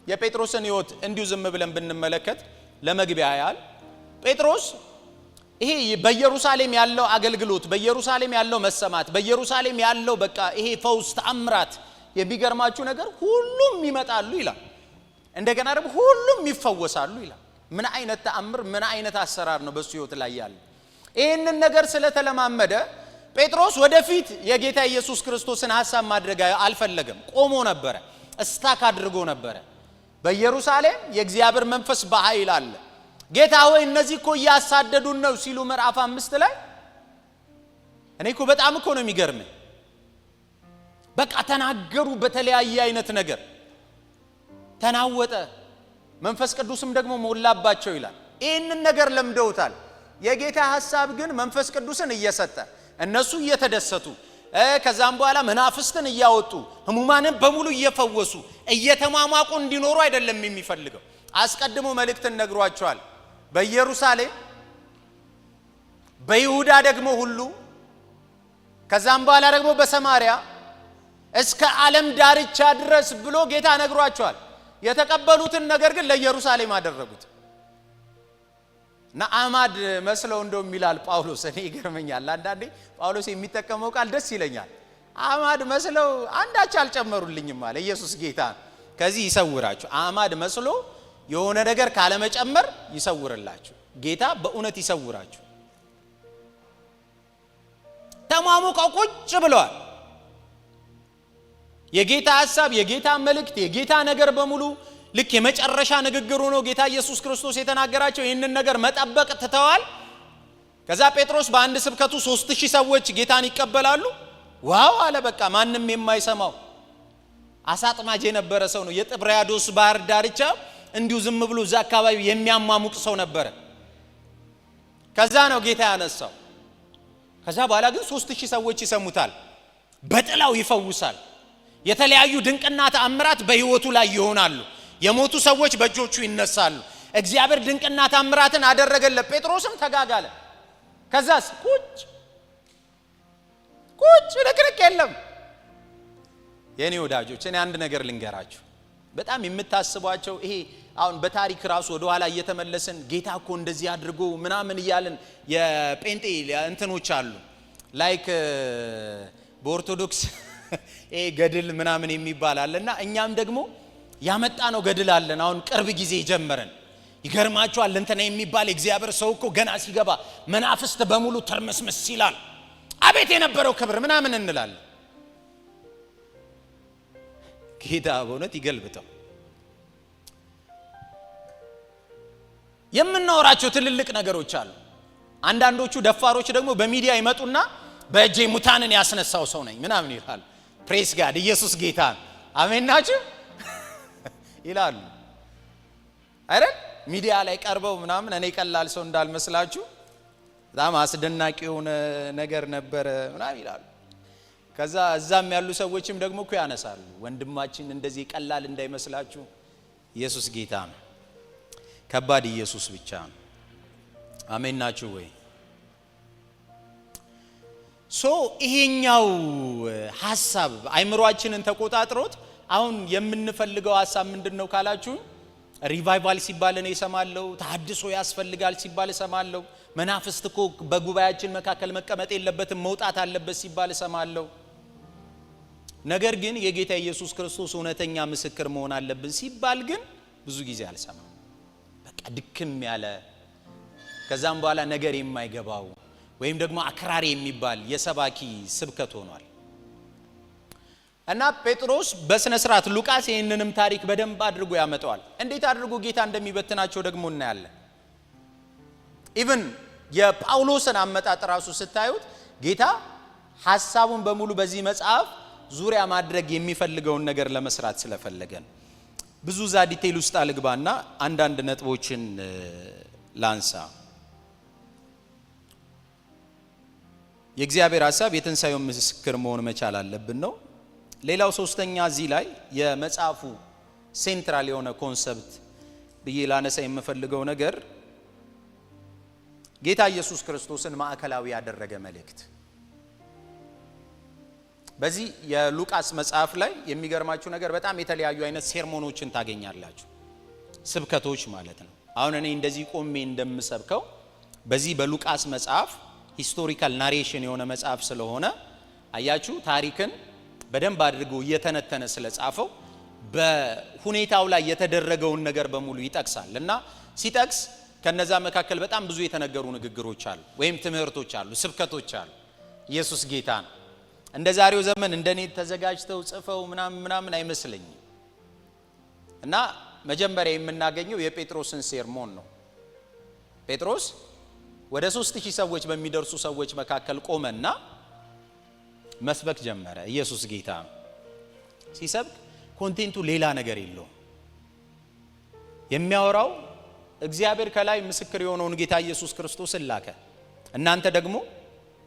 የጴጥሮስን ሕይወት እንዲሁ ዝም ብለን ብንመለከት ለመግቢያ ያህል ጴጥሮስ ይሄ በኢየሩሳሌም ያለው አገልግሎት፣ በኢየሩሳሌም ያለው መሰማት፣ በኢየሩሳሌም ያለው በቃ ይሄ ፈውስ ተአምራት የሚገርማችሁ ነገር ሁሉም ይመጣሉ ይላል። እንደገና ደግሞ ሁሉም ይፈወሳሉ ይላል። ምን አይነት ተአምር ምን አይነት አሰራር ነው በሱ ሕይወት ላይ ያለው። ይሄንን ነገር ስለተለማመደ ጴጥሮስ ወደፊት የጌታ ኢየሱስ ክርስቶስን ሐሳብ ማድረግ አልፈለገም። ቆሞ ነበረ፣ እስታክ አድርጎ ነበረ። በኢየሩሳሌም የእግዚአብሔር መንፈስ በኃይል አለ። ጌታ ሆይ እነዚህ እኮ ያሳደዱን ነው ሲሉ ምዕራፍ 5 ላይ እኔ እኮ በጣም እኮ ነው የሚገርመኝ። በቃ ተናገሩ በተለያየ አይነት ነገር ተናወጠ፣ መንፈስ ቅዱስም ደግሞ ሞላባቸው ይላል። ይህንን ነገር ለምደውታል። የጌታ ሐሳብ ግን መንፈስ ቅዱስን እየሰጠ እነሱ እየተደሰቱ ከዛም በኋላ መናፍስትን እያወጡ ህሙማንን በሙሉ እየፈወሱ እየተማማቁ እንዲኖሩ አይደለም የሚፈልገው። አስቀድሞ መልእክትን ነግሯቸዋል። በኢየሩሳሌም በይሁዳ ደግሞ ሁሉ ከዛም በኋላ ደግሞ በሰማሪያ እስከ ዓለም ዳርቻ ድረስ ብሎ ጌታ ነግሯቸዋል። የተቀበሉትን ነገር ግን ለኢየሩሳሌም አደረጉት። አማድ መስለው እንደው ይላል ጳውሎስ። እኔ ይገርመኛል አንዳንዴ ጳውሎስ የሚጠቀመው ቃል ደስ ይለኛል። አማድ መስለው አንዳች አልጨመሩልኝም ማለት ኢየሱስ ጌታ ከዚህ ይሰውራችሁ። አማድ መስሎ የሆነ ነገር ካለ መጨመር ይሰውርላችሁ። ጌታ በእውነት ይሰውራችሁ። ተማሙቀው ቁጭ ብለዋል። የጌታ ሐሳብ፣ የጌታ መልእክት፣ የጌታ ነገር በሙሉ ልክ የመጨረሻ ንግግሩ ነው ጌታ ኢየሱስ ክርስቶስ የተናገራቸው። ይህንን ነገር መጠበቅ ትተዋል። ከዛ ጴጥሮስ በአንድ ስብከቱ 3000 ሰዎች ጌታን ይቀበላሉ። ዋው አለ። በቃ ማንም የማይሰማው አሳጥማጅ የነበረ ሰው ነው። የጥብርያዶስ ባህር ዳርቻ እንዲሁ ዝም ብሎ እዛ አካባቢ የሚያማሙቅ ሰው ነበረ። ከዛ ነው ጌታ ያነሳው። ከዛ በኋላ ግን 3000 ሰዎች ይሰሙታል። በጥላው ይፈውሳል። የተለያዩ ድንቅና ተአምራት በሕይወቱ ላይ ይሆናሉ። የሞቱ ሰዎች በእጆቹ ይነሳሉ። እግዚአብሔር ድንቅና ተአምራትን አደረገለት። ጴጥሮስም ተጋጋለ። ከዛስ ቁጭ ልክልክ የለም። የኔ ወዳጆች እኔ አንድ ነገር ልንገራችሁ። በጣም የምታስቧቸው ይሄ አሁን በታሪክ ራሱ ወደ ኋላ እየተመለስን ጌታ እኮ እንደዚህ አድርጎ ምናምን እያልን የጴንጤ እንትኖች አሉ ላይክ በኦርቶዶክስ ይሄ ገድል ምናምን የሚባል አለና እኛም ደግሞ ያመጣ ነው ገድል አለን። አሁን ቅርብ ጊዜ ጀመረን። ይገርማችኋል እንትና የሚባል እግዚአብሔር ሰው እኮ ገና ሲገባ መናፍስት በሙሉ ተርመስመስ ይላል፣ አቤት የነበረው ክብር ምናምን እንላለን። ጌታ በእውነት ይገልብጠው። የምናወራቸው ትልልቅ ነገሮች አሉ። አንዳንዶቹ ደፋሮች ደግሞ በሚዲያ ይመጡና በእጄ ሙታንን ያስነሳው ሰው ነኝ ምናምን ይላሉ። ፕሬስ ጋድ ኢየሱስ ጌታ አሜን ናችሁ ይላሉ አይደል? ሚዲያ ላይ ቀርበው ምናምን እኔ ቀላል ሰው እንዳልመስላችሁ በጣም አስደናቂ የሆነ ነገር ነበር ምናምን ይላሉ። ከዛ እዛም ያሉ ሰዎችም ደግሞ እኮ ያነሳሉ፣ ወንድማችን እንደዚህ ቀላል እንዳይመስላችሁ ኢየሱስ ጌታ ነው። ከባድ ኢየሱስ ብቻ ነው። አሜን ናችሁ ወይ? ይሄኛው ሐሳብ አይምሮአችንን ተቆጣጥሮት አሁን የምንፈልገው ሐሳብ ምንድነው ካላችሁ ሪቫይቫል ሲባል እኔ እሰማለሁ፣ ተሐድሶ ያስፈልጋል ሲባል እሰማለሁ፣ መናፍስት እኮ በጉባኤያችን መካከል መቀመጥ የለበትም መውጣት አለበት ሲባል እሰማለሁ። ነገር ግን የጌታ ኢየሱስ ክርስቶስ እውነተኛ ምስክር መሆን አለብን ሲባል ግን ብዙ ጊዜ አልሰማም። በቃ ድክም ያለ ከዛም በኋላ ነገር የማይገባው ወይም ደግሞ አክራሪ የሚባል የሰባኪ ስብከት ሆኗል። እና ጴጥሮስ በስነ ስርዓት ሉቃስ ይህንንም ታሪክ በደንብ አድርጎ ያመጣዋል። እንዴት አድርጎ ጌታ እንደሚበትናቸው ደግሞ እናያለን። ኢቭን የጳውሎስን አመጣጥ ራሱ ስታዩት ጌታ ሐሳቡን በሙሉ በዚህ መጽሐፍ ዙሪያ ማድረግ የሚፈልገውን ነገር ለመስራት ስለፈለገ ብዙ ዛ ዲቴል ውስጥ አልግባና አንዳንድ ነጥቦችን ላንሳ። የእግዚአብሔር ሐሳብ የትንሣኤው ምስክር መሆን መቻል አለብን ነው። ሌላው ሶስተኛ እዚህ ላይ የመጽሐፉ ሴንትራል የሆነ ኮንሰፕት ብዬ ላነሳ የምፈልገው ነገር ጌታ ኢየሱስ ክርስቶስን ማዕከላዊ ያደረገ መልእክት። በዚህ የሉቃስ መጽሐፍ ላይ የሚገርማችሁ ነገር በጣም የተለያዩ አይነት ሴርሞኖችን ታገኛላችሁ፣ ስብከቶች ማለት ነው። አሁን እኔ እንደዚህ ቆሜ እንደምሰብከው በዚህ በሉቃስ መጽሐፍ ሂስቶሪካል ናሬሽን የሆነ መጽሐፍ ስለሆነ አያችሁ ታሪክን በደንብ አድርጎ እየተነተነ ስለጻፈው በሁኔታው ላይ የተደረገውን ነገር በሙሉ ይጠቅሳል። እና ሲጠቅስ ከነዛ መካከል በጣም ብዙ የተነገሩ ንግግሮች አሉ ወይም ትምህርቶች አሉ፣ ስብከቶች አሉ። ኢየሱስ ጌታ ነው። እንደ ዛሬው ዘመን እንደኔ ተዘጋጅተው ጽፈው ምናምን አይመስለኝም። እና መጀመሪያ የምናገኘው የጴጥሮስን ሴርሞን ነው። ጴጥሮስ ወደ 3000 ሰዎች በሚደርሱ ሰዎች መካከል ቆመና መስበክ ጀመረ። ኢየሱስ ጌታ ነው። ሲሰብክ ኮንቴንቱ ሌላ ነገር የለውም። የሚያወራው እግዚአብሔር ከላይ ምስክር የሆነውን ጌታ ኢየሱስ ክርስቶስን ላከ፣ እናንተ ደግሞ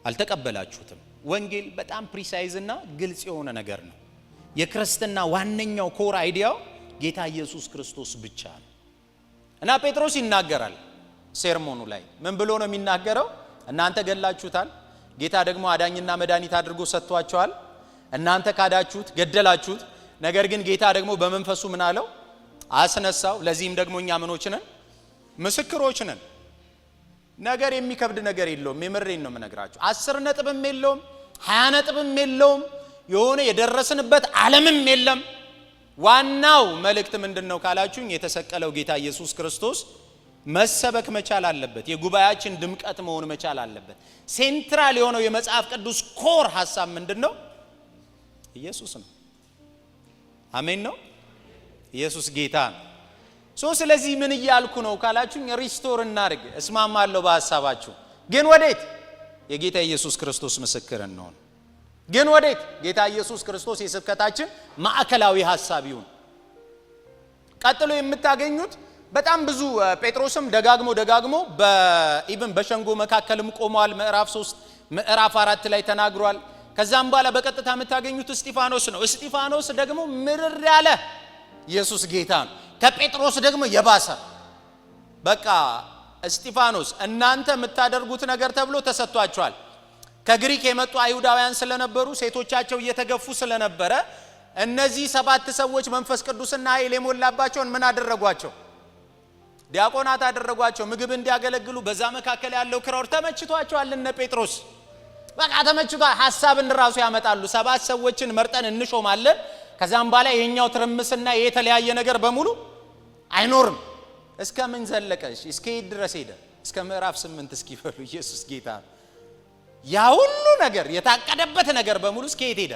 አልተቀበላችሁትም። ወንጌል በጣም ፕሪሳይዝ እና ግልጽ የሆነ ነገር ነው። የክርስትና ዋነኛው ኮር አይዲያው ጌታ ኢየሱስ ክርስቶስ ብቻ ነው። እና ጴጥሮስ ይናገራል ሴርሞኑ ላይ ምን ብሎ ነው የሚናገረው? እናንተ ገላችሁታል፣ ጌታ ደግሞ አዳኝና መድኃኒት አድርጎ ሰጥቷቸዋል። እናንተ ካዳችሁት፣ ገደላችሁት። ነገር ግን ጌታ ደግሞ በመንፈሱ ምን አለው? አስነሳው። ለዚህም ደግሞ እኛ ምኖች ነን? ምስክሮች ነን። ነገር የሚከብድ ነገር የለውም። የምሬን ነው የምነግራችሁ። 10 ነጥብም የለውም፣ 20 ነጥብም የለውም፣ የሆነ የደረስንበት ዓለምም የለም። ዋናው መልእክት ምንድነው ካላችሁኝ የተሰቀለው ጌታ ኢየሱስ ክርስቶስ መሰበክ መቻል አለበት። የጉባኤያችን ድምቀት መሆን መቻል አለበት። ሴንትራል የሆነው የመጽሐፍ ቅዱስ ኮር ሐሳብ ምንድነው? ኢየሱስ ነው። አሜን ነው። ኢየሱስ ጌታ ነው። ስለዚህ ምን እያልኩ ነው ካላችሁኝ ሪስቶር እናድርግ። እስማማለሁ በሐሳባችሁ። ግን ወዴት? የጌታ ኢየሱስ ክርስቶስ ምስክር እንሆን። ግን ወዴት? ጌታ ኢየሱስ ክርስቶስ የስብከታችን ማዕከላዊ ሐሳብ ይሁን። ቀጥሎ የምታገኙት በጣም ብዙ ጴጥሮስም ደጋግሞ በኢቭን በሸንጎ መካከልም ቆሟል። ምዕራፍ 3 ምዕራፍ 4 ላይ ተናግሯል። ከዛም በኋላ በቀጥታ የምታገኙት እስጢፋኖስ ነው። እስጢፋኖስ ደግሞ ምርር ያለ ኢየሱስ ጌታ ነው። ከጴጥሮስ ደግሞ የባሰ በቃ እስጢፋኖስ እናንተ የምታደርጉት ነገር ተብሎ ተሰጥቷቸዋል። ከግሪክ የመጡ አይሁዳውያን ስለነበሩ ሴቶቻቸው እየተገፉ ስለነበረ እነዚህ 7 ሰዎች መንፈስ ቅዱስና ኃይል የሞላባቸውን ምን አደረጓቸው? ዲያቆናት አደረጓቸው። ምግብ እንዲያገለግሉ በዛ መካከል ያለው ክራውድ ተመችቷቸዋል። እነ ጴጥሮስ በቃ ተመችቷል። ሐሳብን ራሱ ያመጣሉ። 7 ሰዎችን መርጠን እንሾማለን። ከዛም በኋላ የኛው ትርምስና የተለያየ ነገር በሙሉ አይኖርም። እስከ ምን ዘለቀሽ? እስከ ድረስ ሄደ። እስከ ምዕራፍ 8 እስኪፈሉ ኢየሱስ ጌታ። ያ ሁሉ ነገር የታቀደበት ነገር በሙሉ እስከ የት ሄደ?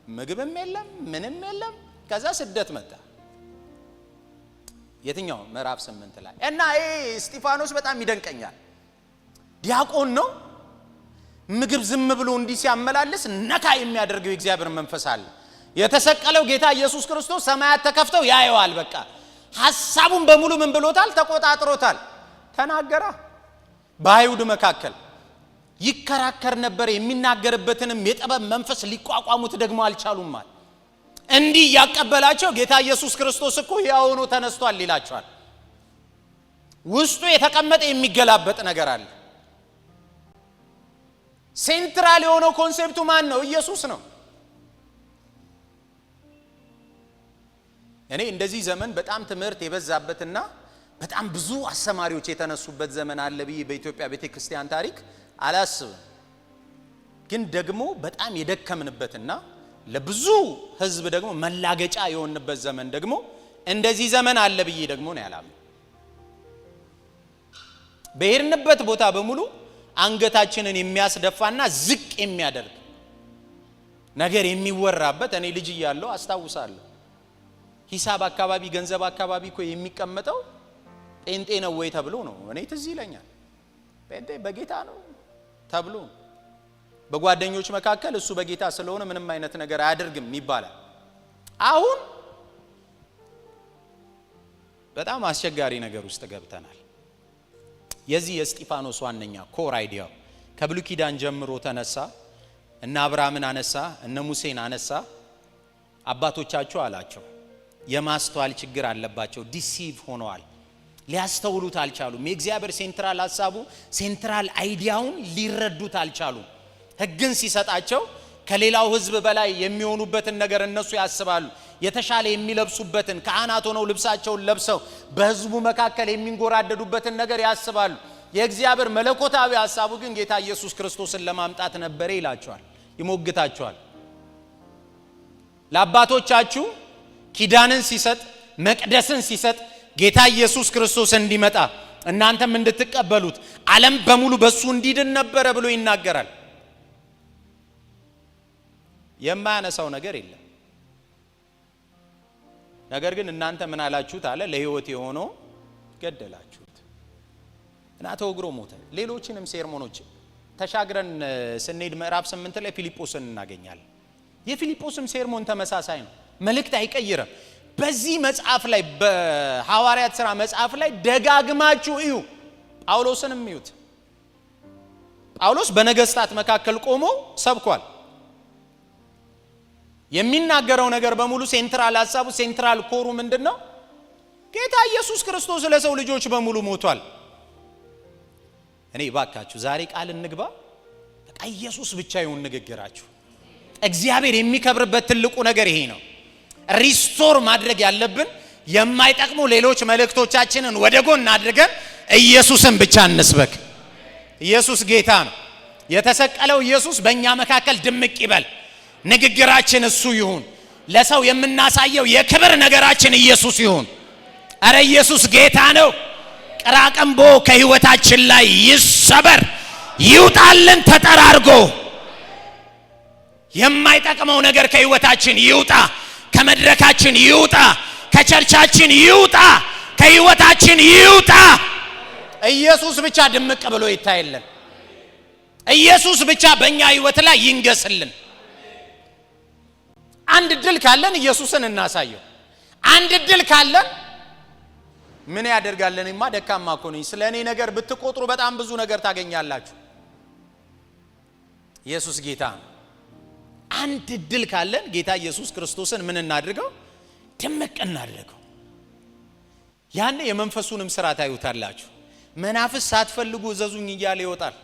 ምግብም የለም ምንም የለም። ከዛ ስደት መጣ። የትኛው ምዕራፍ 8 ላይ እና እስጢፋኖስ በጣም ይደንቀኛል። ዲያቆን ነው። ምግብ ዝም ብሎ እንዲህ ሲያመላልስ ነካ የሚያደርገው የእግዚአብሔር መንፈስ አለ። የተሰቀለው ጌታ ኢየሱስ ክርስቶስ ሰማያት ተከፍተው ያየዋል። በቃ ሐሳቡን በሙሉ ምን ብሎታል? ተቆጣጥሮታል። ተናገራ። በአይሁድ መካከል ይከራከር ነበር። የሚናገርበትንም የጥበብ መንፈስ ሊቋቋሙት ደግሞ አልቻሉም ማለት እንዲህ ያቀበላቸው ጌታ ኢየሱስ ክርስቶስ እኮ ያው ሆኖ ተነስቷል ይላቸዋል። ውስጡ የተቀመጠ የሚገላበጥ ነገር አለ። ሴንትራል የሆነው ኮንሴፕቱ ማን ነው? ኢየሱስ ነው። እኔ እንደዚህ ዘመን በጣም ትምህርት የበዛበትና በጣም ብዙ አስተማሪዎች የተነሱበት ዘመን አለ ብዬ በኢትዮጵያ ቤተክርስቲያን ታሪክ አላስብም። ግን ደግሞ በጣም የደከምንበትና ለብዙ ህዝብ ደግሞ መላገጫ የሆነበት ዘመን ደግሞ እንደዚህ ዘመን አለ ብዬ ደግሞ ነው ያላምነው። በሄድንበት ቦታ በሙሉ አንገታችንን የሚያስደፋና ዝቅ የሚያደርግ ነገር የሚወራበት። እኔ ልጅ እያለሁ አስታውሳለሁ። ሂሳብ አካባቢ ገንዘብ አካባቢ እኮ የሚቀመጠው ጴንጤ ነው ወይ ተብሎ ነው። እኔ ትዝ ይለኛል ጴንጤ በጌታ ነው ተብሎ በጓደኞች መካከል እሱ በጌታ ስለሆነ ምንም አይነት ነገር አያደርግም ይባላል። አሁን በጣም አስቸጋሪ ነገር ውስጥ ገብተናል። የዚህ የእስጢፋኖስ ዋነኛ ኮር አይዲያው ከብሉይ ኪዳን ጀምሮ ተነሳ። እነ አብርሃምን አነሳ፣ እነ ሙሴን አነሳ። አባቶቻቸው አላቸው የማስተዋል ችግር አለባቸው። ዲሲቭ ሆነዋል። ሊያስተውሉት አልቻሉም። የእግዚአብሔር ሴንትራል ሐሳቡ ሴንትራል አይዲያውን ሊረዱት አልቻሉም። ሕግን ሲሰጣቸው ከሌላው ህዝብ በላይ የሚሆኑበትን ነገር እነሱ ያስባሉ። የተሻለ የሚለብሱበትን ካህናት ሆነው ልብሳቸውን ለብሰው በህዝቡ መካከል የሚንጎራደዱበትን ነገር ያስባሉ። የእግዚአብሔር መለኮታዊ ሐሳቡ ግን ጌታ ኢየሱስ ክርስቶስን ለማምጣት ነበር ይላቸዋል፣ ይሞግታቸዋል። ለአባቶቻችሁ ኪዳንን ሲሰጥ መቅደስን ሲሰጥ ጌታ ኢየሱስ ክርስቶስ እንዲመጣ እናንተም እንድትቀበሉት ዓለም በሙሉ በሱ እንዲድን ነበር ብሎ ይናገራል። የማያነሳው ነገር የለም። ነገር ግን እናንተ ምን አላችሁት አለ? ለህይወት የሆነው ገደላችሁት እና ተወግሮ ሞተ። ሌሎችንም ሴርሞኖች ተሻግረን ስንሄድ ምዕራፍ 8 ላይ ፊልጶስን እናገኛለን። የፊልጶስም ሴርሞን ተመሳሳይ ነው። መልእክት አይቀይርም። በዚህ መጽሐፍ ላይ በሐዋርያት ሥራ መጽሐፍ ላይ ደጋግማችሁ እዩ። ጳውሎስንም እዩት። ጳውሎስ በነገስታት መካከል ቆሞ ሰብኳል። የሚናገረው ነገር በሙሉ ሴንትራል ሐሳቡ ሴንትራል ኮሩ ምንድነው? ጌታ ኢየሱስ ክርስቶስ ለሰው ልጆች በሙሉ ሞቷል። እኔ ባካችሁ ዛሬ ቃል እንግባ። በቃ ኢየሱስ ብቻ ይሁን ንግግራችሁ። እግዚአብሔር የሚከብርበት ትልቁ ነገር ይሄ ነው። ሪስቶር ማድረግ ያለብን የማይጠቅሙ ሌሎች መልእክቶቻችንን ወደ ጎን አድርገን ኢየሱስን ብቻ እንስበክ። ኢየሱስ ጌታ ነው። የተሰቀለው ኢየሱስ በእኛ መካከል ድምቅ ይበል። ንግግራችን እሱ ይሁን። ለሰው የምናሳየው የክብር ነገራችን ኢየሱስ ይሁን። አረ ኢየሱስ ጌታ ነው። ቅራቅንቦ ከህይወታችን ላይ ይሰበር፣ ይውጣልን ተጠራርጎ። የማይጠቅመው ነገር ከህይወታችን ይውጣ፣ ከመድረካችን ይውጣ፣ ከቸርቻችን ይውጣ፣ ከህይወታችን ይውጣ። ኢየሱስ ብቻ ድምቅ ብሎ ይታየልን። ኢየሱስ ብቻ በእኛ ህይወት ላይ ይንገስልን። አንድ ድል ካለን ኢየሱስን እናሳየው። አንድ ድል ካለን ምን ያደርጋለንማ? ደካማ እኮ ነኝ። ስለኔ ነገር ብትቆጥሩ በጣም ብዙ ነገር ታገኛላችሁ። ኢየሱስ ጌታ ነው። አንድ ድል ካለን ጌታ ኢየሱስ ክርስቶስን ምን እናድርገው? ድምቅ እናድርገው። ያኔ የመንፈሱንም ስራ ታዩታላችሁ። መናፍስ ሳትፈልጉ እዘዙኝ እያለ ይወጣል።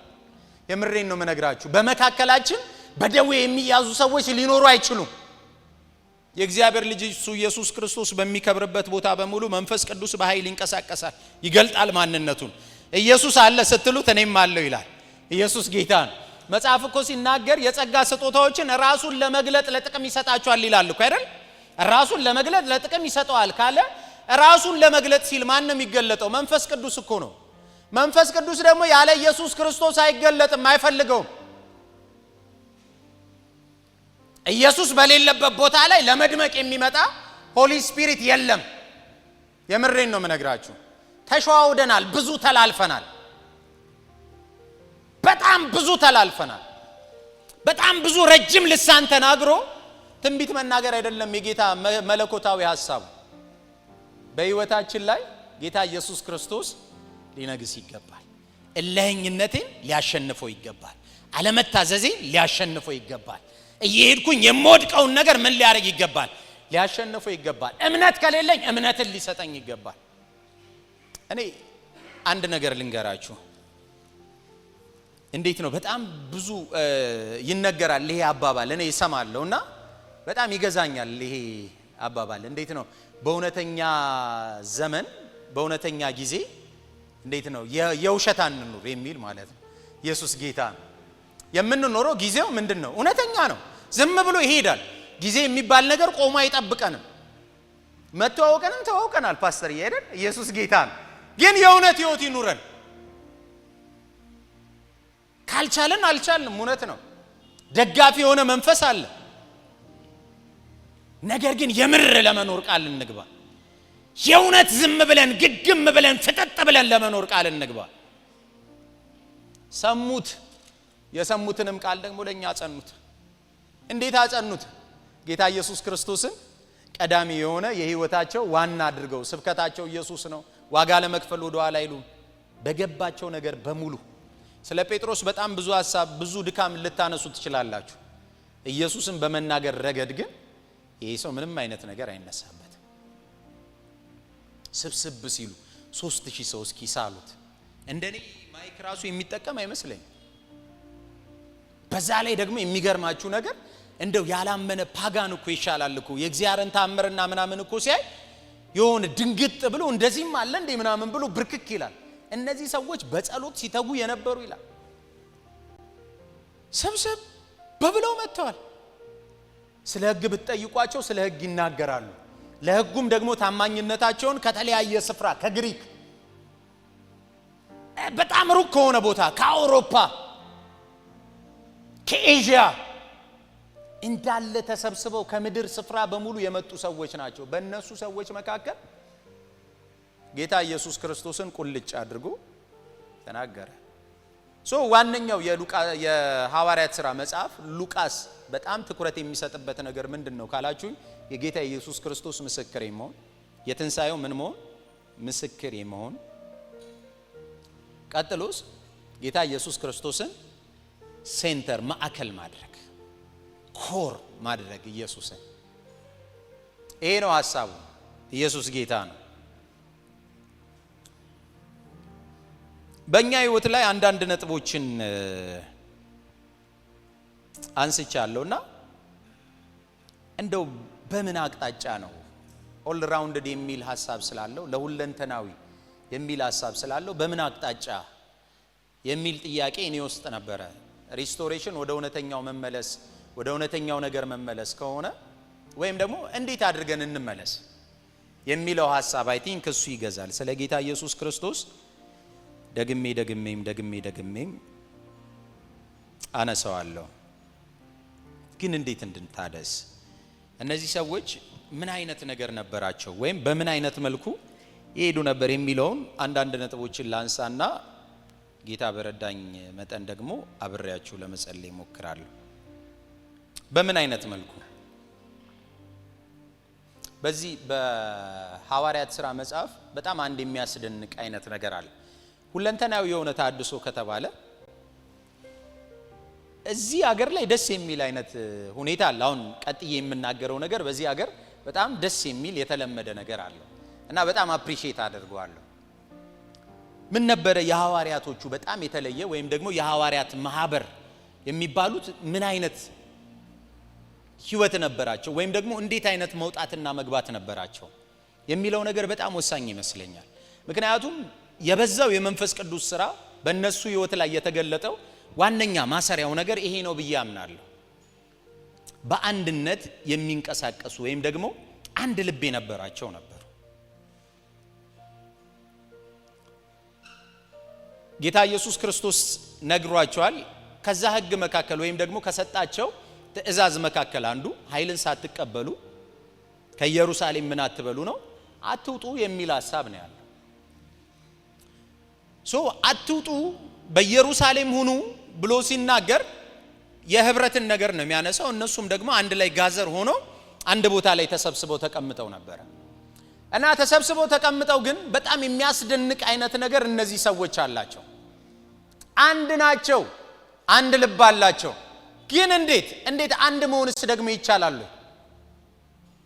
የምሬን ነው የምነግራችሁ። በመካከላችን በደዌ የሚያዙ ሰዎች ሊኖሩ አይችሉም። የእግዚአብሔር ልጅ እሱ ኢየሱስ ክርስቶስ በሚከብርበት ቦታ በሙሉ መንፈስ ቅዱስ በኃይል ይንቀሳቀሳል፣ ይገልጣል ማንነቱን። ኢየሱስ አለ ስትሉት እኔም አለው ይላል። ኢየሱስ ጌታ ነው። መጽሐፍ እኮ ሲናገር የጸጋ ስጦታዎችን ራሱን ለመግለጥ ለጥቅም ይሰጣቸዋል ይላል እኮ አይደል? ራሱን ለመግለጥ ለጥቅም ይሰጠዋል ካለ ራሱን ለመግለጥ ሲል ማን ነው የሚገለጠው? መንፈስ ቅዱስ እኮ ነው። መንፈስ ቅዱስ ደግሞ ያለ ኢየሱስ ክርስቶስ አይገለጥም፣ አይፈልገውም። ኢየሱስ በሌለበት ቦታ ላይ ለመድመቅ የሚመጣ ሆሊ ስፒሪት የለም። የምሬን ነው የምነግራችሁ። ተሸዋውደናል፣ ብዙ ተላልፈናል፣ በጣም ብዙ ተላልፈናል። በጣም ብዙ ረጅም ልሳን ተናግሮ ትንቢት መናገር አይደለም የጌታ መለኮታዊ ሐሳቡ። በህይወታችን ላይ ጌታ ኢየሱስ ክርስቶስ ሊነግስ ይገባል። እልህኝነቴን ሊያሸንፈው ይገባል። አለመታዘዜን ሊያሸንፈው ይገባል። እየሄድኩኝ የምወድቀውን ነገር ምን ሊያደርግ ይገባል? ሊያሸንፈው ይገባል። እምነት ከሌለኝ እምነትን ሊሰጠኝ ይገባል። እኔ አንድ ነገር ልንገራችሁ። እንዴት ነው በጣም ብዙ ይነገራል ይሄ አባባል፣ እኔ እሰማለሁና በጣም ይገዛኛል ይሄ አባባል። እንዴት ነው በእውነተኛ ዘመን በእውነተኛ ጊዜ እንዴት ነው የውሸት አንኑር የሚል ማለት ነው። ኢየሱስ ጌታ ነው። የምንኖረው ጊዜው ምንድነው? እውነተኛ ነው። ዝም ብሎ ይሄዳል። ጊዜ የሚባል ነገር ቆሞ አይጠብቀንም። መተዋወቀንም ተዋውቀናል ፓስተር ይሄዳል። ኢየሱስ ጌታ ነው። ግን የእውነት ህይወት ይኑረን። ካልቻለን አልቻልንም። እውነት ነው። ደጋፊ የሆነ መንፈስ አለ። ነገር ግን የምር ለመኖር ቃል እንግባ። የእውነት ዝም ብለን ግግም ብለን ፍጠጥ ብለን ለመኖር ቃል እንግባ። ሰሙት። የሰሙትንም ቃል ደግሞ ለኛ አጸኑት። እንዴት አጸኑት? ጌታ ኢየሱስ ክርስቶስን ቀዳሚ የሆነ የህይወታቸው ዋና አድርገው ስብከታቸው ኢየሱስ ነው። ዋጋ ለመክፈል ወደ ኋላ አይሉም። በገባቸው ነገር በሙሉ ስለ ጴጥሮስ በጣም ብዙ ሐሳብ ብዙ ድካም ልታነሱ ትችላላችሁ። ኢየሱስን በመናገር ረገድ ግን ይሄ ሰው ምንም አይነት ነገር አይነሳበት። ስብስብ ሲሉ 3000 ሰው እስኪሳሉት እንደኔ ማይክ ራሱ የሚጠቀም አይመስለኝ። በዛ ላይ ደግሞ የሚገርማችሁ ነገር እንደው ያላመነ ፓጋን እኮ ይሻላል እኮ የእግዚአብሔርን ታምርና ምናምን እኮ ሲያይ የሆነ ድንግጥ ብሎ እንደዚህም አለ እንዴ ምናምን ብሎ ብርክክ ይላል። እነዚህ ሰዎች በጸሎት ሲተጉ የነበሩ ይላል ሰብሰብ በብለው መጥተዋል። ስለ ሕግ ብትጠይቋቸው ስለ ሕግ ይናገራሉ። ለሕጉም ደግሞ ታማኝነታቸውን ከተለያየ ስፍራ ከግሪክ በጣም ሩቅ ከሆነ ቦታ ከአውሮፓ ከኤዥያ እንዳለ ተሰብስበው ከምድር ስፍራ በሙሉ የመጡ ሰዎች ናቸው። በእነሱ ሰዎች መካከል ጌታ ኢየሱስ ክርስቶስን ቁልጭ አድርጎ ተናገረ። ዋነኛው የሐዋርያት ሥራ መጽሐፍ ሉቃስ በጣም ትኩረት የሚሰጥበት ነገር ምንድነው ካላችሁ የጌታ ኢየሱስ ክርስቶስ ምስክር የመሆን የትንሳኤው ምን መሆን ምስክር የመሆን ቀጥሎስ ጌታ ኢየሱስ ክርስቶስን ሴንተር ማዕከል ማድረግ ኮር ማድረግ ኢየሱስን ይሄ ነው ሐሳቡ። ኢየሱስ ጌታ ነው። በእኛ ህይወት ላይ አንዳንድ ነጥቦችን አንስቻለሁና እንደው በምን አቅጣጫ ነው ኦል ራውንድድ የሚል ሐሳብ ስላለው ለሁለንተናዊ የሚል ሐሳብ ስላለው በምን አቅጣጫ የሚል ጥያቄ እኔ ውስጥ ነበረ። ሪስቶሬሽን ወደ እውነተኛው መመለስ ወደ እውነተኛው ነገር መመለስ ከሆነ ወይም ደግሞ እንዴት አድርገን እንመለስ የሚለው ሐሳብ አይ ቲንክ እሱ ይገዛል። ስለ ጌታ ኢየሱስ ክርስቶስ ደግሜም አነሳዋለሁ። ግን እንዴት እንድንታደስ እነዚህ ሰዎች ምን አይነት ነገር ነበራቸው ወይም በምን አይነት መልኩ ይሄዱ ነበር የሚለውን አንዳንድ ነጥቦችን ላንሳና ጌታ በረዳኝ መጠን ደግሞ አብሬያችሁ ለመጸለይ ሞክራለሁ። በምን አይነት መልኩ በዚህ በሐዋርያት ሥራ መጽሐፍ በጣም አንድ የሚያስደንቅ አይነት ነገር አለ። ሁለንተናዊ የሆነ ተሐድሶ ከተባለ እዚህ ሀገር ላይ ደስ የሚል አይነት ሁኔታ አለ። አሁን ቀጥዬ የምናገረው ነገር በዚህ ሀገር በጣም ደስ የሚል የተለመደ ነገር አለ እና በጣም አፕሪሺየት አደርገዋለሁ። ምን ነበረ የሐዋርያቶቹ በጣም የተለየ ወይም ደግሞ የሐዋርያት ማህበር የሚባሉት ምን አይነት ህይወት ነበራቸው ወይም ደግሞ እንዴት አይነት መውጣትና መግባት ነበራቸው የሚለው ነገር በጣም ወሳኝ ይመስለኛል። ምክንያቱም የበዛው የመንፈስ ቅዱስ ሥራ በእነሱ ህይወት ላይ የተገለጠው ዋነኛ ማሰሪያው ነገር ይሄ ነው ብዬ አምናለሁ። በአንድነት የሚንቀሳቀሱ ወይም ደግሞ አንድ ልብ የነበራቸው ነበሩ። ጌታ ኢየሱስ ክርስቶስ ነግሯቸዋል። ከዛ ህግ መካከል ወይም ደግሞ ከሰጣቸው ትእዛዝ መካከል አንዱ ኃይልን ሳትቀበሉ ከኢየሩሳሌም ምን አትበሉ ነው፣ አትውጡ የሚል ሐሳብ ነው ያለው። አትውጡ በኢየሩሳሌም ሁኑ ብሎ ሲናገር የህብረትን ነገር ነው የሚያነሳው። እነሱም ደግሞ አንድ ላይ ጋዘር ሆኖ አንድ ቦታ ላይ ተሰብስበው ተቀምጠው ነበር እና ተሰብስበው ተቀምጠው ግን በጣም የሚያስደንቅ አይነት ነገር እነዚህ ሰዎች አላቸው። አንድ ናቸው፣ አንድ ልብ አላቸው። ግን እንዴት አንድ መሆንስ ደግሞ ይቻላል?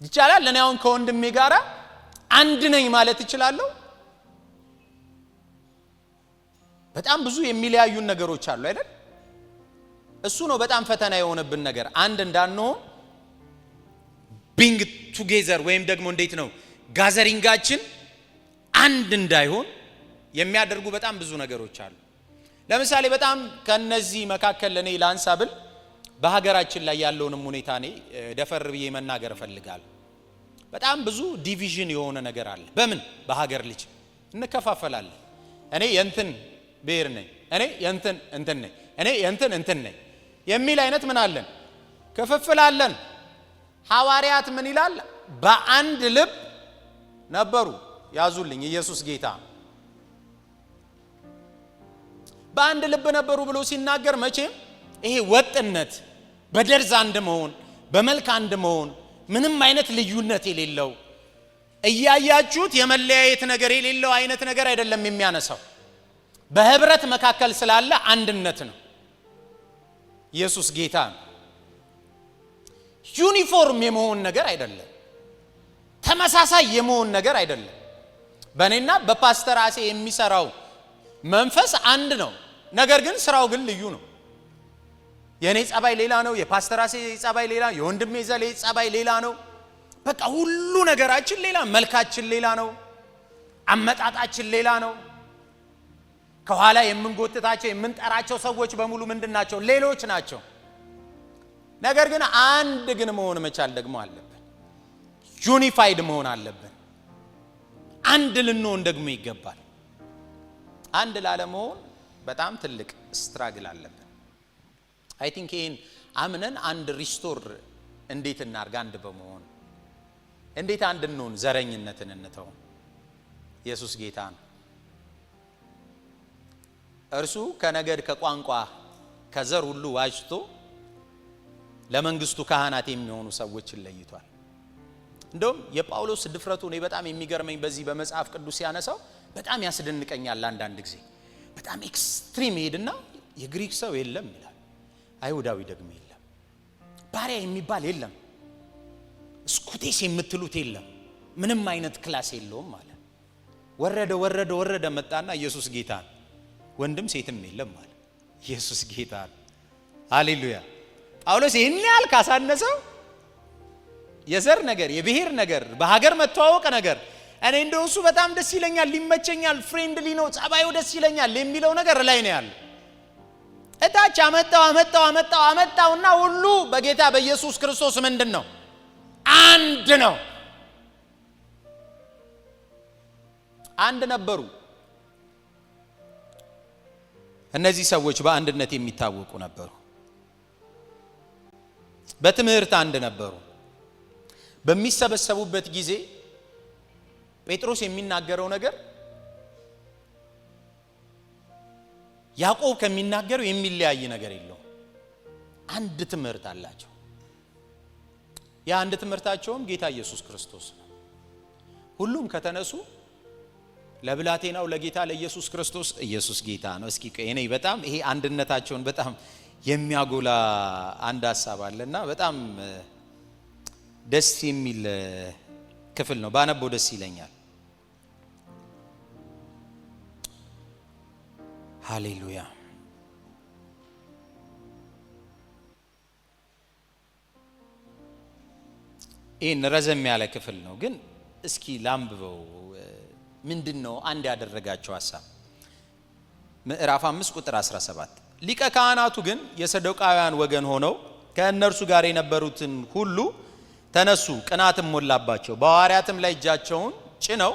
ይቻላል? እኔ አሁን ከወንድሜ ጋራ አንድ ነኝ ማለት እችላለሁ? በጣም ብዙ የሚለያዩን ነገሮች አሉ አይደል? እሱ ነው በጣም ፈተና የሆነብን ነገር። አንድ እንዳንሆን ቢንግ ቱጌዘር ወይም ደግሞ እንዴት ነው ጋዘሪንጋችን አንድ እንዳይሆን የሚያደርጉ በጣም ብዙ ነገሮች አሉ። ለምሳሌ በጣም ከነዚህ መካከል እኔ ላንሳብል በሀገራችን ላይ ያለውንም ሁኔታ እኔ ደፈር ብዬ መናገር ፈልጋለሁ። በጣም ብዙ ዲቪዥን የሆነ ነገር አለ። በምን በሀገር ልጅ እንከፋፈላለን። እኔ የእንትን ብሔር ነኝ፣ እኔ የእንትን እንትን ነኝ፣ እኔ የእንትን እንትን ነኝ የሚል አይነት ምን አለን? ክፍፍል አለን። ሐዋርያት ምን ይላል? በአንድ ልብ ነበሩ። ያዙልኝ፣ ኢየሱስ ጌታ። በአንድ ልብ ነበሩ ብሎ ሲናገር መቼም ይሄ ወጥነት፣ በደርዝ አንድ መሆን፣ በመልክ አንድ መሆን፣ ምንም አይነት ልዩነት የሌለው እያያችሁት የመለያየት ነገር የሌለው አይነት ነገር አይደለም የሚያነሳው። በህብረት መካከል ስላለ አንድነት ነው። ኢየሱስ ጌታ ነው። ዩኒፎርም የመሆን ነገር አይደለም። ተመሳሳይ የመሆን ነገር አይደለም። በእኔና በፓስተር አሴ የሚሰራው መንፈስ አንድ ነው። ነገር ግን ስራው ግን ልዩ ነው። የኔ ጸባይ ሌላ ነው፣ የፓስተር አሴ ጸባይ ሌላ፣ የወንድሜ ዘሌ ጸባይ ሌላ ነው። በቃ ሁሉ ነገራችን ሌላ፣ መልካችን ሌላ ነው፣ አመጣጣችን ሌላ ነው። ከኋላ የምንጎትታቸው የምንጠራቸው ሰዎች በሙሉ ምንድናቸው? ሌሎች ናቸው። ነገር ግን አንድ ግን መሆን መቻል ደግሞ አለብን። ዩኒፋይድ መሆን አለብን። አንድ ልንሆን ደግሞ ይገባል። አንድ ላለመሆን በጣም ትልቅ ስትራግል አለብን። አይ ቲንክ ይሄን አምነን አንድ ሪስቶር እንዴት እናርጋ? አንድ በመሆን እንዴት አንድ እንሆን? ዘረኝነትን እንተው። ኢየሱስ ጌታ ነው። እርሱ ከነገድ ከቋንቋ ከዘር ሁሉ ዋጅቶ ለመንግስቱ ካህናት የሚሆኑ ሰዎችን ለይቷል። እንደውም የጳውሎስ ድፍረቱ ነው በጣም የሚገርመኝ። በዚህ በመጽሐፍ ቅዱስ ያነሳው በጣም ያስደንቀኛል። አንዳንድ ጊዜ በጣም ኤክስትሪም ሄድና የግሪክ ሰው የለም ይላል፣ አይሁዳዊ ደግሞ የለም፣ ባሪያ የሚባል የለም፣ ስኩቴስ የምትሉት የለም፣ ምንም አይነት ክላስ የለውም ማለት። ወረደ መጣና ኢየሱስ ጌታ ነው፣ ወንድም ሴትም የለም ማለት። ኢየሱስ ጌታ ነው። ሃሌሉያ። ጳውሎስ ይህን ያህል ካሳነሰው የዘር ነገር፣ የብሔር ነገር፣ በሀገር መተዋወቅ ነገር እኔ እንደው እሱ በጣም ደስ ይለኛል፣ ሊመቸኛል፣ ፍሬንድሊ ነው፣ ጸባዩ ደስ ይለኛል የሚለው ነገር ላይ ነው ያለው። እታች አመጣውና ሁሉ በጌታ በኢየሱስ ክርስቶስ ምንድን ነው? አንድ ነው። አንድ ነበሩ። እነዚህ ሰዎች በአንድነት የሚታወቁ ነበሩ። በትምህርት አንድ ነበሩ። በሚሰበሰቡበት ጊዜ ጴጥሮስ የሚናገረው ነገር ያዕቆብ ከሚናገረው የሚለያይ ነገር የለውም። አንድ ትምህርት አላቸው። ያ አንድ ትምህርታቸውም ጌታ ኢየሱስ ክርስቶስ ነው። ሁሉም ከተነሱ ለብላቴናው ለጌታ ለኢየሱስ ክርስቶስ ኢየሱስ ጌታ ነው። እስኪ እኔ በጣም ይሄ አንድነታቸውን በጣም የሚያጎላ አንድ ሐሳብ አለና በጣም ደስ የሚል ክፍል ነው። ባነበው ደስ ይለኛል። ሃሌሉያ። ይህን ረዘም ያለ ክፍል ነው፣ ግን እስኪ ላንብበው። ምንድነው አንድ ያደረጋቸው ሐሳብ? ምዕራፍ 5 ቁጥር 17 ሊቀ ካህናቱ ግን የሰዶቃውያን ወገን ሆነው ከእነርሱ ጋር የነበሩትን ሁሉ ተነሱ፣ ቅናትም ሞላባቸው። በሐዋርያትም ላይ እጃቸውን ጭነው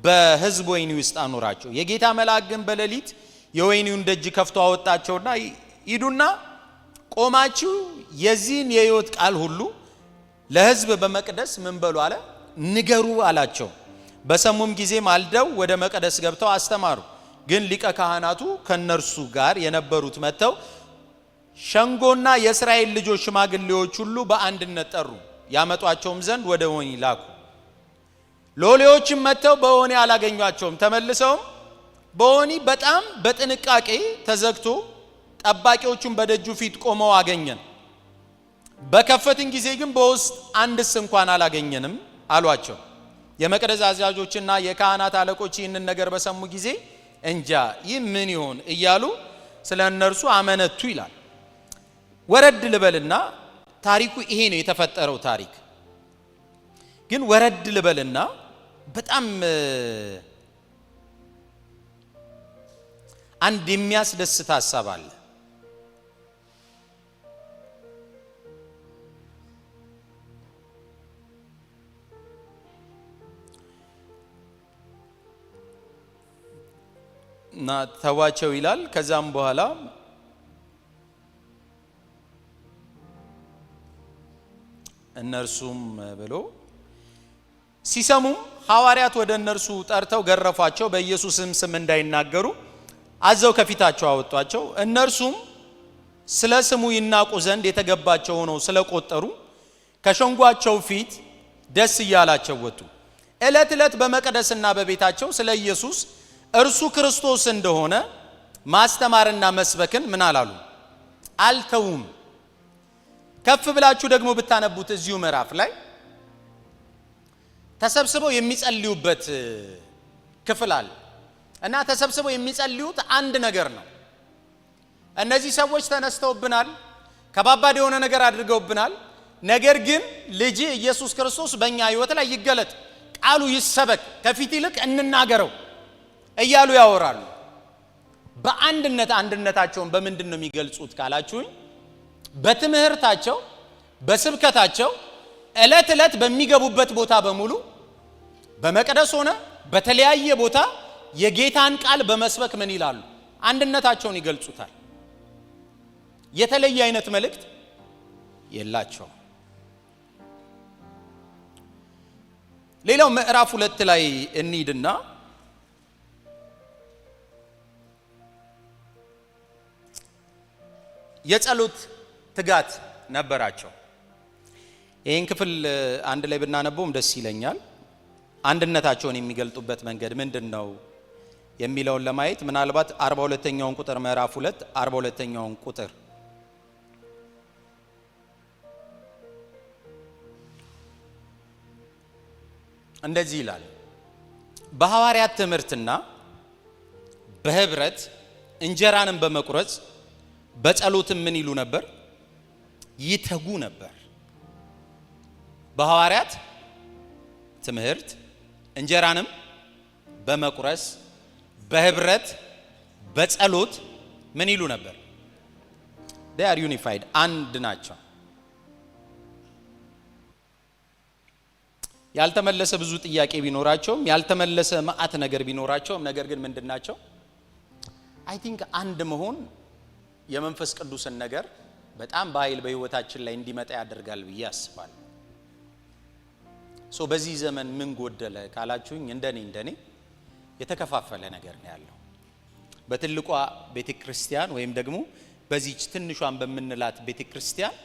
በሕዝብ ወህኒ ውስጥ አኖራቸው። የጌታ መልአክ ግን በሌሊት የወህኒውን ደጅ ከፍቶ አወጣቸውና ሂዱና ቆማችሁ የዚህን የሕይወት ቃል ሁሉ ለሕዝብ በመቅደስ ምን በሉ አለ ንገሩ አላቸው። በሰሙም ጊዜ ማልደው ወደ መቅደስ ገብተው አስተማሩ። ግን ሊቀ ካህናቱ ከነርሱ ጋር የነበሩት መጥተው ሸንጎና የእስራኤል ልጆች ሽማግሌዎች ሁሉ በአንድነት ጠሩ፣ ያመጧቸውም ዘንድ ወደ ወህኒ ላኩ። ሎሌዎችም መጥተው በወህኒ አላገኟቸውም። ተመልሰውም በወህኒ በጣም በጥንቃቄ ተዘግቶ ጠባቂዎቹም በደጁ ፊት ቆመው አገኘን፣ በከፈትን ጊዜ ግን በውስጥ አንድስ እንኳን አላገኘንም አሏቸው። የመቅደስ አዛዦችና የካህናት አለቆች ይህንን ነገር በሰሙ ጊዜ እንጃ ይህ ምን ይሆን እያሉ ስለ እነርሱ አመነቱ ይላል። ወረድ ልበልና ታሪኩ ይሄ ነው የተፈጠረው ታሪክ። ግን ወረድ ልበልና በጣም አንድ የሚያስደስት ሐሳብ አለ። እና ተዋቸው ይላል። ከዛም በኋላ እነርሱም ብሎ ሲሰሙም ሐዋርያት ወደ እነርሱ ጠርተው ገረፏቸው፣ በኢየሱስም ስም እንዳይናገሩ አዘው ከፊታቸው አወጧቸው። እነርሱም ስለ ስሙ ይናቁ ዘንድ የተገባቸው ሆነው ስለቆጠሩ ከሸንጓቸው ፊት ደስ እያላቸው ወጡ። ዕለት ዕለት በመቅደስና በቤታቸው ስለ ኢየሱስ እርሱ ክርስቶስ እንደሆነ ማስተማርና መስበክን ምን አላሉ አልተውም። ከፍ ብላችሁ ደግሞ ብታነቡት እዚሁ ምዕራፍ ላይ ተሰብስበው የሚጸልዩበት ክፍል አለ እና ተሰብስበው የሚጸልዩት አንድ ነገር ነው። እነዚህ ሰዎች ተነስተውብናል፣ ከባባድ የሆነ ነገር አድርገውብናል። ነገር ግን ልጅ ኢየሱስ ክርስቶስ በእኛ ሕይወት ላይ ይገለጥ፣ ቃሉ ይሰበክ፣ ከፊት ይልቅ እንናገረው እያሉ ያወራሉ። አንድነታቸውን በምንድን ነው የሚገልጹት ካላችሁኝ፣ በትምህርታቸው፣ በስብከታቸው ዕለት ዕለት በሚገቡበት ቦታ በሙሉ በመቅደስ ሆነ በተለያየ ቦታ የጌታን ቃል በመስበክ ምን ይላሉ? አንድነታቸውን ይገልጹታል። የተለየ አይነት መልእክት የላቸው። ሌላው ምዕራፍ 2 ላይ እንሂድና የጸሎት ትጋት ነበራቸው። ይህን ክፍል አንድ ላይ ብናነበውም ደስ ይለኛል። አንድነታቸውን የሚገልጡበት መንገድ ምንድን ነው የሚለውን ለማየት ምናልባት 42ኛውን ቁጥር ምዕራፍ 2 42ኛውን ቁጥር እንደዚህ ይላል። በሐዋርያት ትምህርትና በህብረት እንጀራንም በመቁረጽ በጸሎትም ምን ይሉ ነበር? ይተጉ ነበር። በሐዋርያት ትምህርት እንጀራንም በመቁረስ በህብረት በጸሎት ምን ይሉ ነበር? they are unified፣ አንድ ናቸው። ያልተመለሰ ብዙ ጥያቄ ቢኖራቸውም ያልተመለሰ ማአት ነገር ቢኖራቸውም ነገር ግን ምንድናቸው? አይ ቲንክ አንድ መሆን የመንፈስ ቅዱስን ነገር በጣም በኃይል በህይወታችን ላይ እንዲመጣ ያደርጋል ብዬ አስባለሁ። በዚህ ዘመን ምን ጎደለ ካላችሁኝ እንደኔ የተከፋፈለ ነገር ነው ያለው። በትልቋ ቤተክርስቲያን ወይም ደግሞ በዚህች ትንሿን በምንላት ቤተክርስቲያን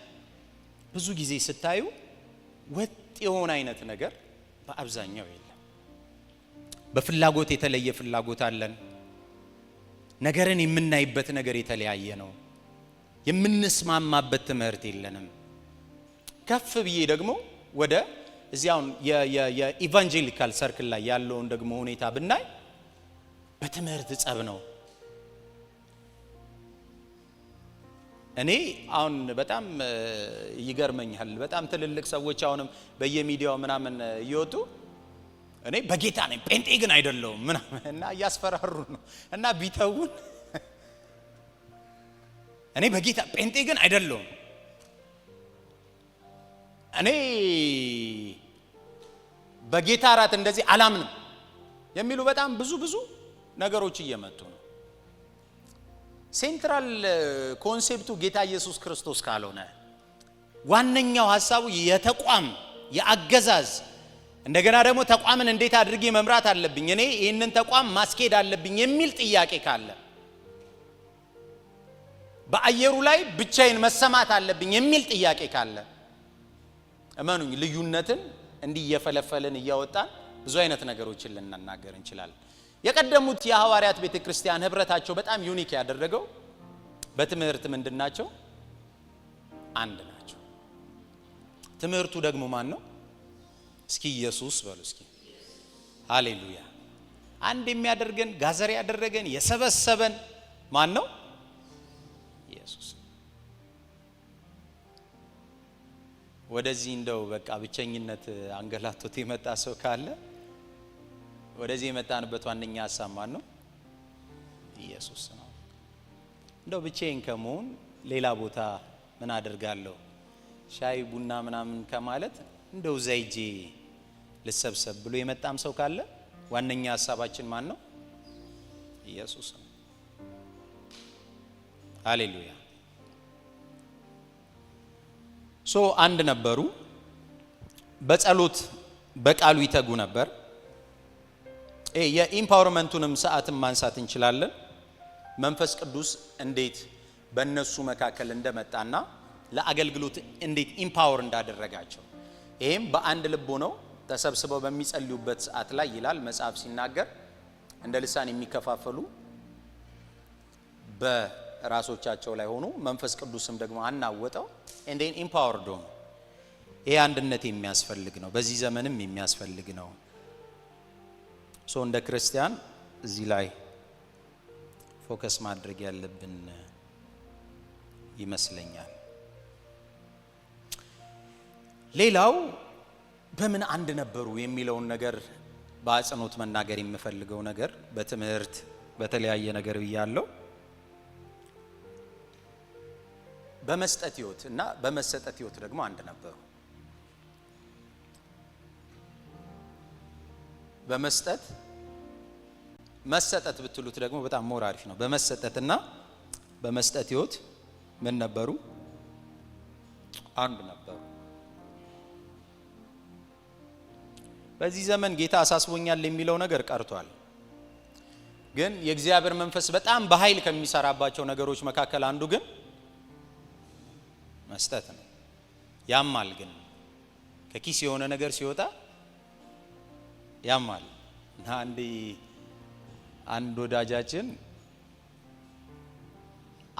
ብዙ ጊዜ ስታዩ ወጥ የሆነ አይነት ነገር በአብዛኛው የለም። በፍላጎት የተለየ ፍላጎት አለን። ነገርን የምናይበት ነገር የተለያየ ነው። የምንስማማበት ትምህርት የለንም። ከፍ ብዬ ደግሞ ወደ እዚያውን የኢቫንጀሊካል ሰርክል ላይ ያለውን ደግሞ ሁኔታ ብናይ በትምህርት ጸብ ነው። እኔ አሁን በጣም ይገርመኛል። በጣም ትልልቅ ሰዎች አሁንም በየሚዲያው ምናምን እየወጡ እኔ በጌታ ነኝ ጴንጤ ግን አይደለሁም ምናምን እና እያስፈራሩ ነው እና ቢተውን እኔ በጌታ ጴንጤ ግን አይደለሁም እኔ በጌታ ራት እንደዚህ አላምንም የሚሉ በጣም ብዙ ነገሮች እየመጡ ነው። ሴንትራል ኮንሴፕቱ ጌታ ኢየሱስ ክርስቶስ ካልሆነ ዋነኛው ሐሳቡ የተቋም የአገዛዝ እንደገና ደግሞ ተቋምን እንዴት አድርጌ መምራት አለብኝ እኔ ይሄንን ተቋም ማስኬድ አለብኝ የሚል ጥያቄ ካለ በአየሩ ላይ ብቻዬን መሰማት አለብኝ የሚል ጥያቄ ካለ እመኑኝ ልዩነትን እንዲየፈለፈልን እያወጣን ብዙ አይነት ነገሮችን ልናናገር እንችላለን። የቀደሙት የሐዋርያት ቤተክርስቲያን ህብረታቸው በጣም ዩኒክ ያደረገው በትምህርት ምንድናቸው? አንድ ናቸው። ትምህርቱ ደግሞ ማን ነው? እስኪ ኢየሱስ በሉ እስኪ ሃሌሉያ። አንድ የሚያደርገን ጋዘር ያደረገን የሰበሰበን ማን ነው? ኢየሱስ። ወደዚህ እንደው በቃ ብቸኝነት አንገላቶት የመጣ ሰው ካለ ወደዚህ የመጣንበት ዋነኛ ሐሳብ ማን ነው? ኢየሱስ ነው። እንደው ብቻዬን ከመሆን ሌላ ቦታ ምን አደርጋለሁ ሻይ ቡና ምናምን ከማለት እንደው ዘይጄ ልሰብሰብ ብሎ የመጣም ሰው ካለ ዋነኛ ሐሳባችን ማን ነው? ኢየሱስ ነው። ሃሌሉያ። አንድ ነበሩ። በጸሎት በቃሉ ይተጉ ነበር። የኢምፓወርመንቱንም ሰዓትን ማንሳት እንችላለን። መንፈስ ቅዱስ እንዴት በእነሱ መካከል እንደመጣና ለአገልግሎት እንዴት ኢምፓወር እንዳደረጋቸው ይሄም በአንድ ልብ ሆነው ተሰብስበው በሚጸልዩበት ሰዓት ላይ ይላል መጽሐፍ ሲናገር እንደ ልሳን የሚከፋፈሉ በራሶቻቸው ላይ ሆኑ መንፈስ ቅዱስም ደግሞ አናወጠው እንዴን ኢምፓወርድ ሆኑ። ይሄ አንድነት የሚያስፈልግ ነው፣ በዚህ ዘመንም የሚያስፈልግ ነው። እንደ ክርስቲያን እዚህ ላይ ፎከስ ማድረግ ያለብን ይመስለኛል። ሌላው በምን አንድ ነበሩ የሚለውን ነገር በአጽንኦት መናገር የምፈልገው ነገር በትምህርት በተለያየ ነገር ብያለሁ። በመስጠት ህይወት እና በመሰጠት ህይወት ደግሞ አንድ ነበሩ። በመስጠት መሰጠት ብትሉት ደግሞ በጣም ሞር አሪፍ ነው። በመሰጠትና በመስጠት ህይወት ምን ነበሩ? አንድ ነበሩ። በዚህ ዘመን ጌታ አሳስቦኛል የሚለው ነገር ቀርቷል። ግን የእግዚአብሔር መንፈስ በጣም በኃይል ከሚሰራባቸው ነገሮች መካከል አንዱ ግን መስጠት ነው። ያማል፣ ግን ከኪስ የሆነ ነገር ሲወጣ ያማል። እና አንድ ወዳጃችን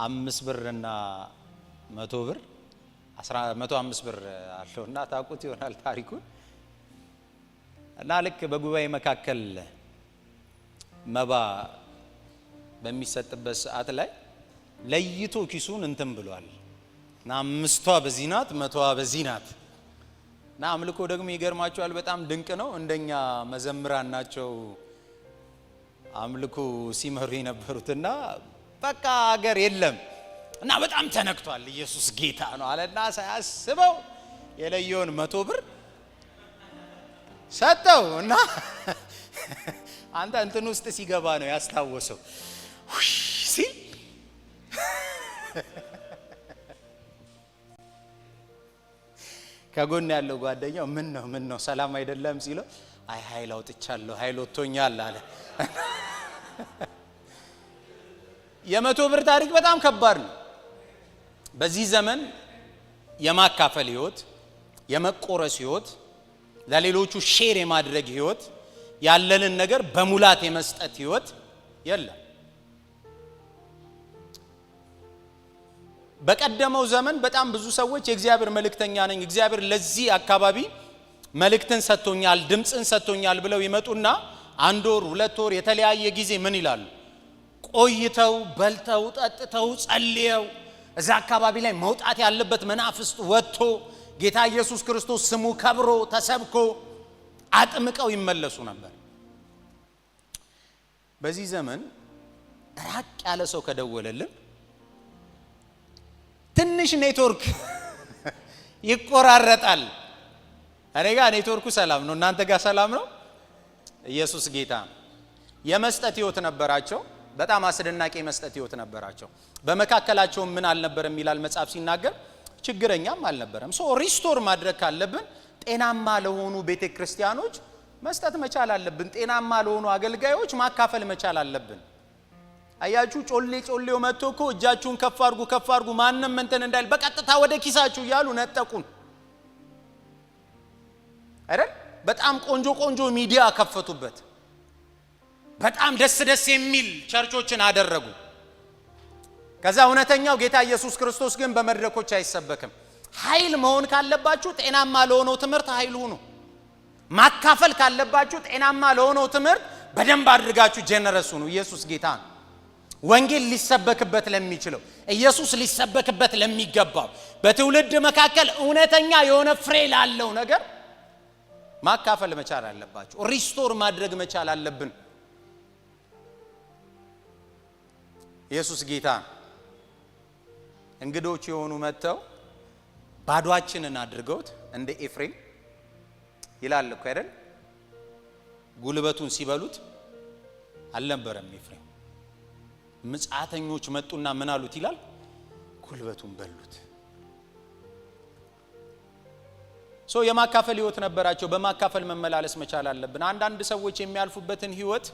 5 ብርና 100 ብር 105 ብር አለውና ታውቁት ይሆናል ታሪኩን። እና ልክ በጉባኤ መካከል መባ በሚሰጥበት ሰዓት ላይ ለይቶ ኪሱን እንትን ብሏል እና 5ቷ በዚህ ናት 100ዋ በዚህ ናት። እና አምልኮ ደግሞ ይገርማቸዋል፣ በጣም ድንቅ ነው። እንደኛ መዘምራን ናቸው አምልኮ ሲመሩ የነበሩትና በቃ ሀገር የለም እና በጣም ተነክቷል። ኢየሱስ ጌታ ነው አለና ሳያስበው የለየውን 100 ብር ሰጠው። እና አንተ እንትን ውስጥ ሲገባ ነው ያስታወሰው ሲል ከጎን ያለው ጓደኛው ምን ነው ሰላም አይደለም ሲለው አይ ኃይል አውጥቻለሁ ኃይል ወጥቶኛል አለ። የ100 ብር ታሪክ በጣም ከባድ ነው። በዚህ ዘመን የማካፈል ህይወት፣ የመቆረስ ህይወት፣ ለሌሎቹ ሼር የማድረግ ህይወት፣ ያለንን ነገር በሙላት የመስጠት ህይወት የለም። በቀደመው ዘመን በጣም ብዙ ሰዎች የእግዚአብሔር መልእክተኛ ነኝ እግዚአብሔር ለዚህ አካባቢ መልእክትን ሰጥቶኛል ድምጽን ሰጥቶኛል ብለው ይመጡና 1 ወር 2 ወር የተለያየ ጊዜ ምን ይላሉ? ቆይተው በልተው ጠጥተው ጸልየው እዛ አካባቢ ላይ መውጣት ያለበት መናፍስት ወጥቶ ጌታ ኢየሱስ ክርስቶስ ስሙ ከብሮ ተሰብኮ አጥምቀው ይመለሱ ነበር። በዚህ ዘመን ራቅ ያለ ሰው ከደወለልን ትንሽ ኔትወርክ ይቆራረጣል። እኔ ጋር ኔትወርኩ ሰላም ነው፣ እናንተ ጋር ሰላም ነው። ኢየሱስ ጌታ። የመስጠት ህይወት ነበራቸው። በጣም አስደናቂ የመስጠት ህይወት ነበራቸው። በመካከላቸው ምን አልነበረም ይላል መጽሐፍ ሲናገር፣ ችግረኛም አልነበረም። ሪስቶር ማድረግ ካለብን ጤናማ ለሆኑ ቤተክርስቲያኖች መስጠት መቻል አለብን። ጤናማ ለሆኑ አገልጋዮች ማካፈል መቻል አለብን። አያችሁ ጮሌው መጥቶ እኮ እጃችሁን ከፍ አድርጉ ማንንም እንትን እንዳይል በቀጥታ ወደ ኪሳችሁ እያሉ ነጠቁን አይደል? በጣም ቆንጆ ሚዲያ ከፈቱበት። በጣም ደስ የሚል ቸርቾችን አደረጉ። ከዛ እውነተኛው ጌታ ኢየሱስ ክርስቶስ ግን በመድረኮች አይሰበክም። ኃይል መሆን ካለባችሁ ጤናማ ለሆነው ትምህርት ኃይል ሁኑ። ማካፈል ካለባችሁ ጤናማ ለሆነው ትምህርት በደንብ አድርጋችሁ ጀነረስ ሁኑ። ኢየሱስ ጌታ ነው። ወንጌል ሊሰበክበት ለሚችለው ኢየሱስ ሊሰበክበት ለሚገባው በትውልድ መካከል እውነተኛ የሆነ ፍሬ ላለው ነገር ማካፈል መቻል አለባችሁ። ሪስቶር ማድረግ መቻል አለብን። ኢየሱስ ጌታ። እንግዶች የሆኑ መተው ባዷችንን አድርገውት እንደ ኤፍሬም ይላል እኮ አይደል? ጉልበቱን ሲበሉት አልነበረም ኤፍሬም። ምጽአተኞች መጡና ምን አሉት ይላል? ጉልበቱን በሉት። የማካፈል ህይወት ነበራቸው። በማካፈል መመላለስ መቻል አለብን። አንዳንድ ሰዎች የሚያልፉበትን ህይወት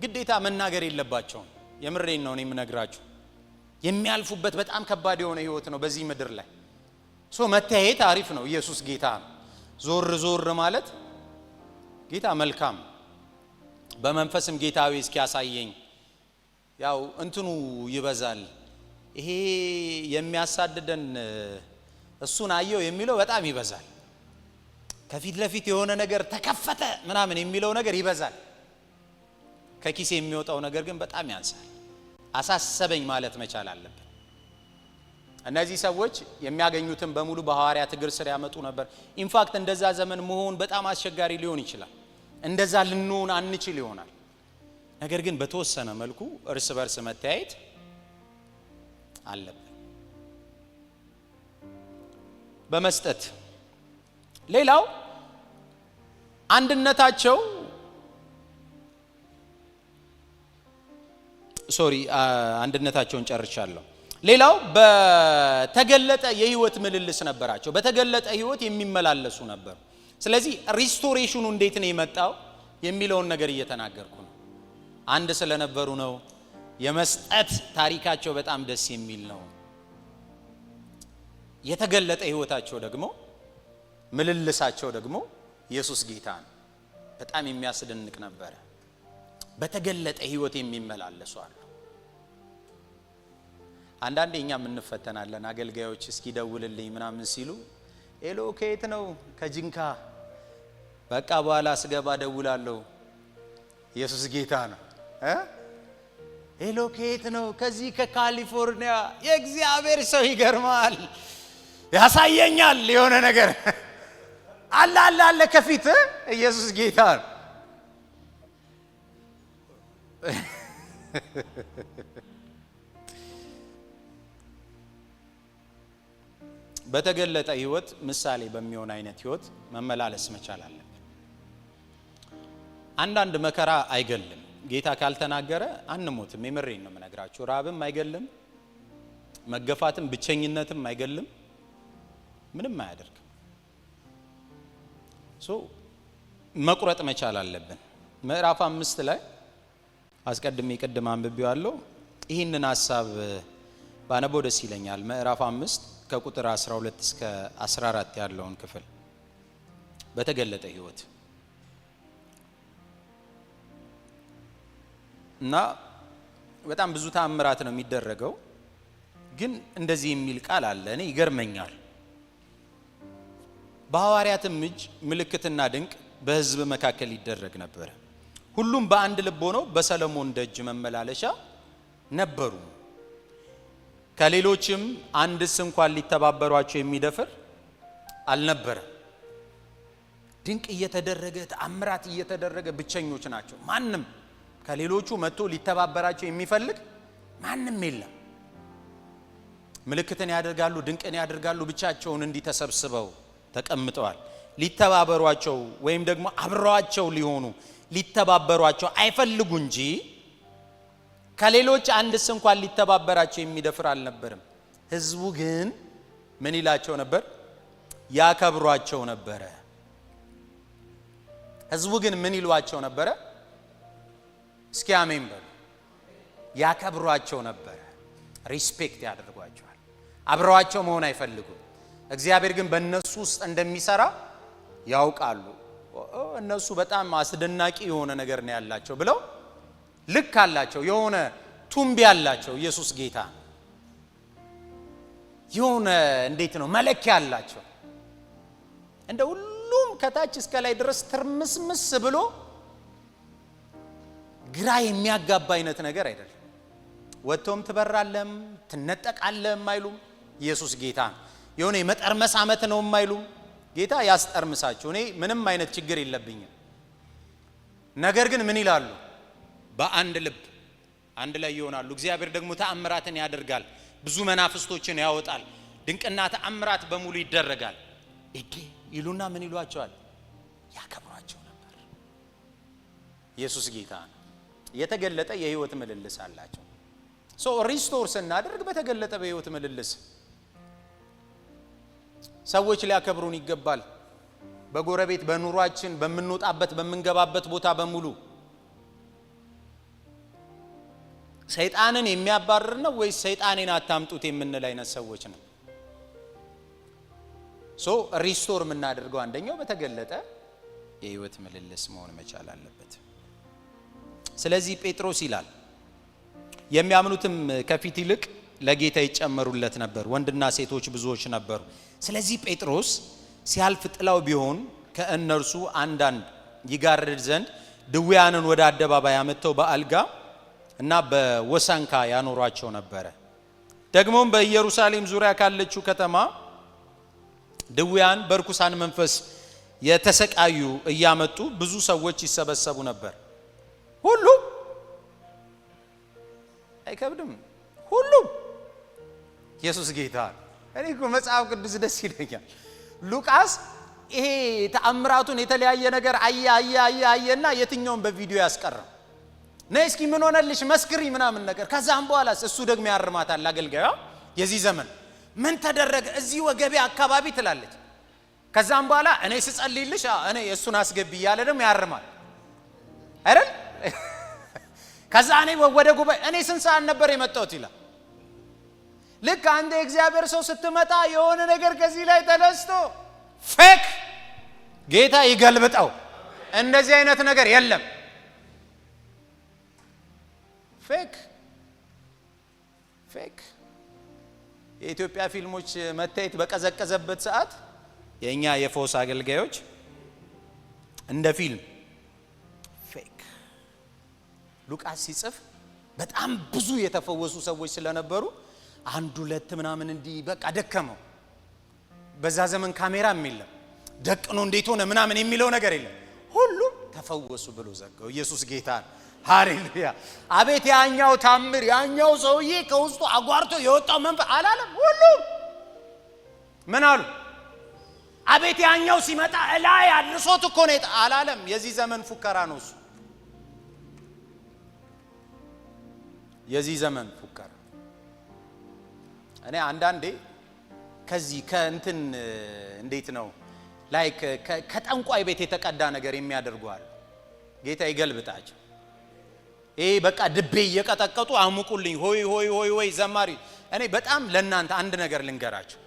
ግዴታ መናገር የለባቸውም። የምሬን ነው የምነግራችሁ። የሚያልፉበት በጣም ከባድ የሆነ ህይወት ነው በዚህ ምድር ላይ። መታየት አሪፍ ነው። ኢየሱስ ጌታ። ዞር ማለት ጌታ መልካም። በመንፈስም ጌታዊ እስኪያሳየኝ ያው እንትኑ ይበዛል። ይሄ የሚያሳድደን እሱን አየው የሚለው በጣም ይበዛል። ከፊት ለፊት የሆነ ነገር ተከፈተ ምናምን የሚለው ነገር ይበዛል። ከኪስ የሚወጣው ነገር ግን በጣም ያንሳል። አሳሰበኝ ማለት መቻል አለብን። እነዚህ ሰዎች የሚያገኙትን በሙሉ በሐዋርያት እግር ስር ያመጡ ነበር። ኢንፋክት እንደዛ ዘመን መሆን በጣም አስቸጋሪ ሊሆን ይችላል። እንደዛ ልንሆን አንችል ይሆናል። ነገር ግን በተወሰነ መልኩ እርስ በርስ መተያየት አለብን በመስጠት። ሌላው አንድነታቸው አንድነታቸውን ጨርቻለሁ። ሌላው በተገለጠ የህይወት ምልልስ ነበራቸው። በተገለጠ ህይወት የሚመላለሱ ነበር። ስለዚህ ሪስቶሬሽኑ እንዴት ነው የመጣው የሚለውን ነገር እየተናገርኩ ነው። አንድ ስለነበሩ ነው። የመስጠት ታሪካቸው በጣም ደስ የሚል ነው። የተገለጠ ህይወታቸው ደግሞ ምልልሳቸው ደግሞ ኢየሱስ ጌታ ነው። በጣም የሚያስደንቅ ነበር። በተገለጠ ህይወት የሚመላለሱ አሉ። አንዳንዴ እኛም እንፈተናለን። አገልጋዮች እስኪ ደውልልኝ ምናምን ሲሉ ኤሎ ከየት ነው? ከጅንካ። በቃ በኋላ ስገባ ደውላለሁ። ኢየሱስ ጌታ ነው። ኤሎ ከየት ነው? ከዚህ ከካሊፎርኒያ። የእግዚአብሔር ሰው ይገርማል። ያሳየኛል የሆነ ነገር አለ ከፊት። ኢየሱስ ጌታ ነው። በተገለጠ ህይወት ምሳሌ በሚሆን አይነት ህይወት መመላለስ መቻል አለብን። አንዳንድ መከራ አይገልም። ጌታ ካልተናገረ አንሞትም። የምሬን ነው የምነግራችሁ። ራብም አይገልም፣ መገፋትም ብቸኝነትም አይገልም፣ ምንም አያደርግም። መቁረጥ መቻል አለብን። ምዕራፍ 5 ላይ አስቀድሜ ቅድም አንብቤዋለሁ። ይህንን ሐሳብ ባነበው ደስ ይለኛል። ምዕራፍ 5 ከቁጥር 12 እስከ 14 ያለውን ክፍል በተገለጠ ህይወት እና በጣም ብዙ ተአምራት ነው የሚደረገው። ግን እንደዚህ የሚል ቃል አለ። እኔ ይገርመኛል። በሐዋርያትም እጅ ምልክትና ድንቅ በህዝብ መካከል ይደረግ ነበር። ሁሉም በአንድ ልብ ሆነው በሰሎሞን ደጅ መመላለሻ ነበሩ። ከሌሎችም አንድስ እንኳን ሊተባበሯቸው የሚደፍር አልነበረ። ድንቅ እየተደረገ ተአምራት እየተደረገ ብቸኞች ናቸው። ማንም ከሌሎቹ መጥቶ ሊተባበራቸው የሚፈልግ ማንም የለም። ምልክትን ያደርጋሉ፣ ድንቅን ያደርጋሉ፣ ብቻቸውን እንዲተሰብስበው ተቀምጠዋል። ሊተባበሯቸው ወይም ደግሞ አብረዋቸው ሊሆኑ ሊተባበሯቸው አይፈልጉ እንጂ ከሌሎች አንድስ እንኳን ሊተባበራቸው የሚደፍር አልነበረም። ሕዝቡ ግን ምን ይላቸው ነበር? ያከብሯቸው ነበረ። ሕዝቡ ግን ምን ይሏቸው ነበረ? እስኪ አሜን በሉ። ያከብሯቸው ነበረ። ሪስፔክት ያደርጓቸዋል። አብረዋቸው መሆን አይፈልጉም። እግዚአብሔር ግን በእነሱ ውስጥ እንደሚሰራ ያውቃሉ። እነሱ በጣም አስደናቂ የሆነ ነገር ነው ያላቸው ብለው ልክ አላቸው። የሆነ ቱምቢ ያላቸው ኢየሱስ ጌታ የሆነ እንዴት ነው መለኪያ አላቸው። እንደ ሁሉም ከታች እስከ ላይ ድረስ ትርምስምስ ብሎ ግራ የሚያጋባ አይነት ነገር አይደለም። ወጥቶም ትበራለም ትነጠቃለም አይሉም። ኢየሱስ ጌታ የሆነ የመጠርመስ ዓመት ነው አይሉም። ጌታ ያስጠርምሳቸው። እኔ ምንም አይነት ችግር የለብኝም። ነገር ግን ምን ይላሉ? በአንድ ልብ አንድ ላይ ይሆናሉ። እግዚአብሔር ደግሞ ተአምራትን ያደርጋል፣ ብዙ መናፍስቶችን ያወጣል፣ ድንቅና ተአምራት በሙሉ ይደረጋል ይሉና ምን ይሏቸዋል? ያከብሯቸው ነበር። ኢየሱስ ጌታ ነው። የተገለጠ የህይወት ምልልስ አላቸው። ሪስቶር ስናደርግ በተገለጠ በህይወት ምልልስ ሰዎች ሊያከብሩን ይገባል። በጎረቤት በኑሯችን በምንወጣበት በምንገባበት ቦታ በሙሉ ሰይጣንን የሚያባርር ነው ወይስ ሰይጣኔን አታምጡት የምንል አይነት ሰዎች ነው? ሪስቶር የምናደርገው አንደኛው በተገለጠ የህይወት ምልልስ መሆን መቻል አለበት። ስለዚህ ጴጥሮስ ይላል የሚያምኑትም ከፊት ይልቅ ለጌታ ይጨመሩለት ነበር፣ ወንድና ሴቶች ብዙዎች ነበሩ። ስለዚህ ጴጥሮስ ሲያልፍ ጥላው ቢሆን ከእነርሱ አንዳንድ ይጋርድ ዘንድ ድውያንን ወደ አደባባይ አመጥተው በአልጋ እና በወሳንካ ያኖሯቸው ነበረ። ደግሞም በኢየሩሳሌም ዙሪያ ካለችው ከተማ ድውያን በርኩሳን መንፈስ የተሰቃዩ እያመጡ ብዙ ሰዎች ይሰበሰቡ ነበር። ሁሉም አይከብድም። ሁሉም ኢየሱስ ጌታ። እኔ እኮ መጽሐፍ ቅዱስ ደስ ይለኛል። ሉቃስ ይሄ ተአምራቱን የተለያየ ነገር አየና የትኛውን በቪዲዮ ያስቀረው ነይ እስኪ ምን ሆነልሽ መስክሪ ምናምን ነገር። ከዛም በኋላ እሱ ደግሞ ያርማታል። አገልጋዩ የዚህ ዘመን ምን ተደረገ እዚህ ወገቤ አካባቢ ትላለች። ከዛም በኋላ እኔ ስጸልይልሽ እኔ እሱን አስገቢ እያለ ደግሞ ያርማል አይደል? ከዛ እኔ ወደ ጉባኤ እኔ ስንት ሰዓት ነበር የመጣሁት ይላል። ልክ አንድ እግዚአብሔር ሰው ስትመጣ የሆነ ነገር ከዚህ ላይ ተነስቶ ፌክ ጌታ ይገልብጠው። እንደዚህ አይነት ነገር የለም። ፌክ የኢትዮጵያ ፊልሞች መታየት በቀዘቀዘበት ሰዓት የኛ የፎስ አገልጋዮች እንደ ፊልም ፌክ። ሉቃስ ሲጽፍ በጣም ብዙ የተፈወሱ ሰዎች ስለነበሩ አንድ ሁለት ምናምን እንዲህ በቃ ደከመው። በዛ ዘመን ካሜራም የለም ደቅኖ እንዴት ሆነ ምናምን የሚለው ነገር የለም። ሁሉም ተፈወሱ ብሎ ዘጋው። ኢየሱስ ጌታ ሃሌሉያ። አቤት ያኛው ታምር! ያኛው ሰውዬ ከውስጡ አጓርቶ የወጣው መንፈስ አላለም። ሁሉም ምን አሉ? አቤት ያኛው ሲመጣ እላይ አልሶት እኮ ነው አላለም። የዚህ ዘመን ፉከራ ነው እሱ። የዚህ ዘመን ፉከራ። እኔ አንዳንዴ ከዚህ ከእንትን እንዴት ነው ላይክ ከጠንቋይ ቤት የተቀዳ ነገር የሚያደርጓል። ጌታ ይገልብጣቸው። ይሄ በቃ ድቤ እየቀጠቀጡ አሙቁልኝ ሆይ ሆይ ሆይ ሆይ ዘማሪ። እኔ በጣም ለእናንተ አንድ ነገር ልንገራችሁ።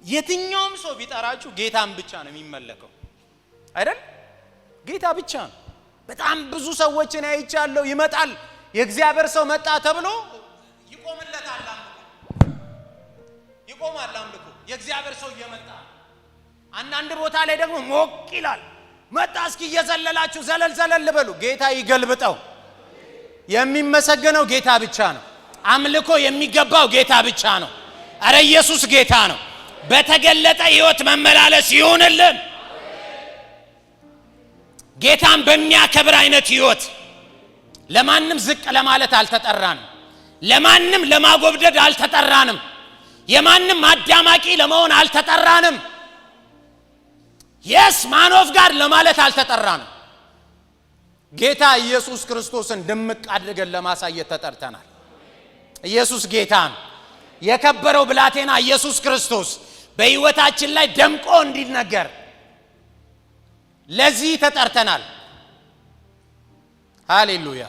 የትኛውም ሰው ቢጠራችሁ ጌታን ብቻ ነው የሚመለከው አይደል? ጌታ ብቻ ነው። በጣም ብዙ ሰዎችን አይቻለሁ። ይመጣል የእግዚአብሔር ሰው መጣ ተብሎ ይቆምለታል አምልኮ፣ ይቆማል አምልኮ። የእግዚአብሔር ሰው እየመጣ አንዳንድ ቦታ ላይ ደግሞ ሞቅ ይላል። መጣ እስኪ እየዘለላችሁ ዘለል ዘለል በሉ። ጌታ ይገልብጠው። የሚመሰገነው ጌታ ብቻ ነው። አምልኮ የሚገባው ጌታ ብቻ ነው። አረ ኢየሱስ ጌታ ነው። በተገለጠ ሕይወት መመላለስ ይሁንልን። ጌታን በሚያከብር አይነት ሕይወት ለማንም ዝቅ ለማለት አልተጠራንም። ለማንም ለማጎብደድ አልተጠራንም። የማንም አዳማቂ ለመሆን አልተጠራንም። የስ ማኖፍ ጋር ለማለት አልተጠራንም። ጌታ ኢየሱስ ክርስቶስን ድምቅ አድርገን ለማሳየት ተጠርተናል። ኢየሱስ ጌታ ነው። የከበረው ብላቴና ኢየሱስ ክርስቶስ በሕይወታችን ላይ ደምቆ እንዲነገር ለዚህ ተጠርተናል። ሃሌሉያ።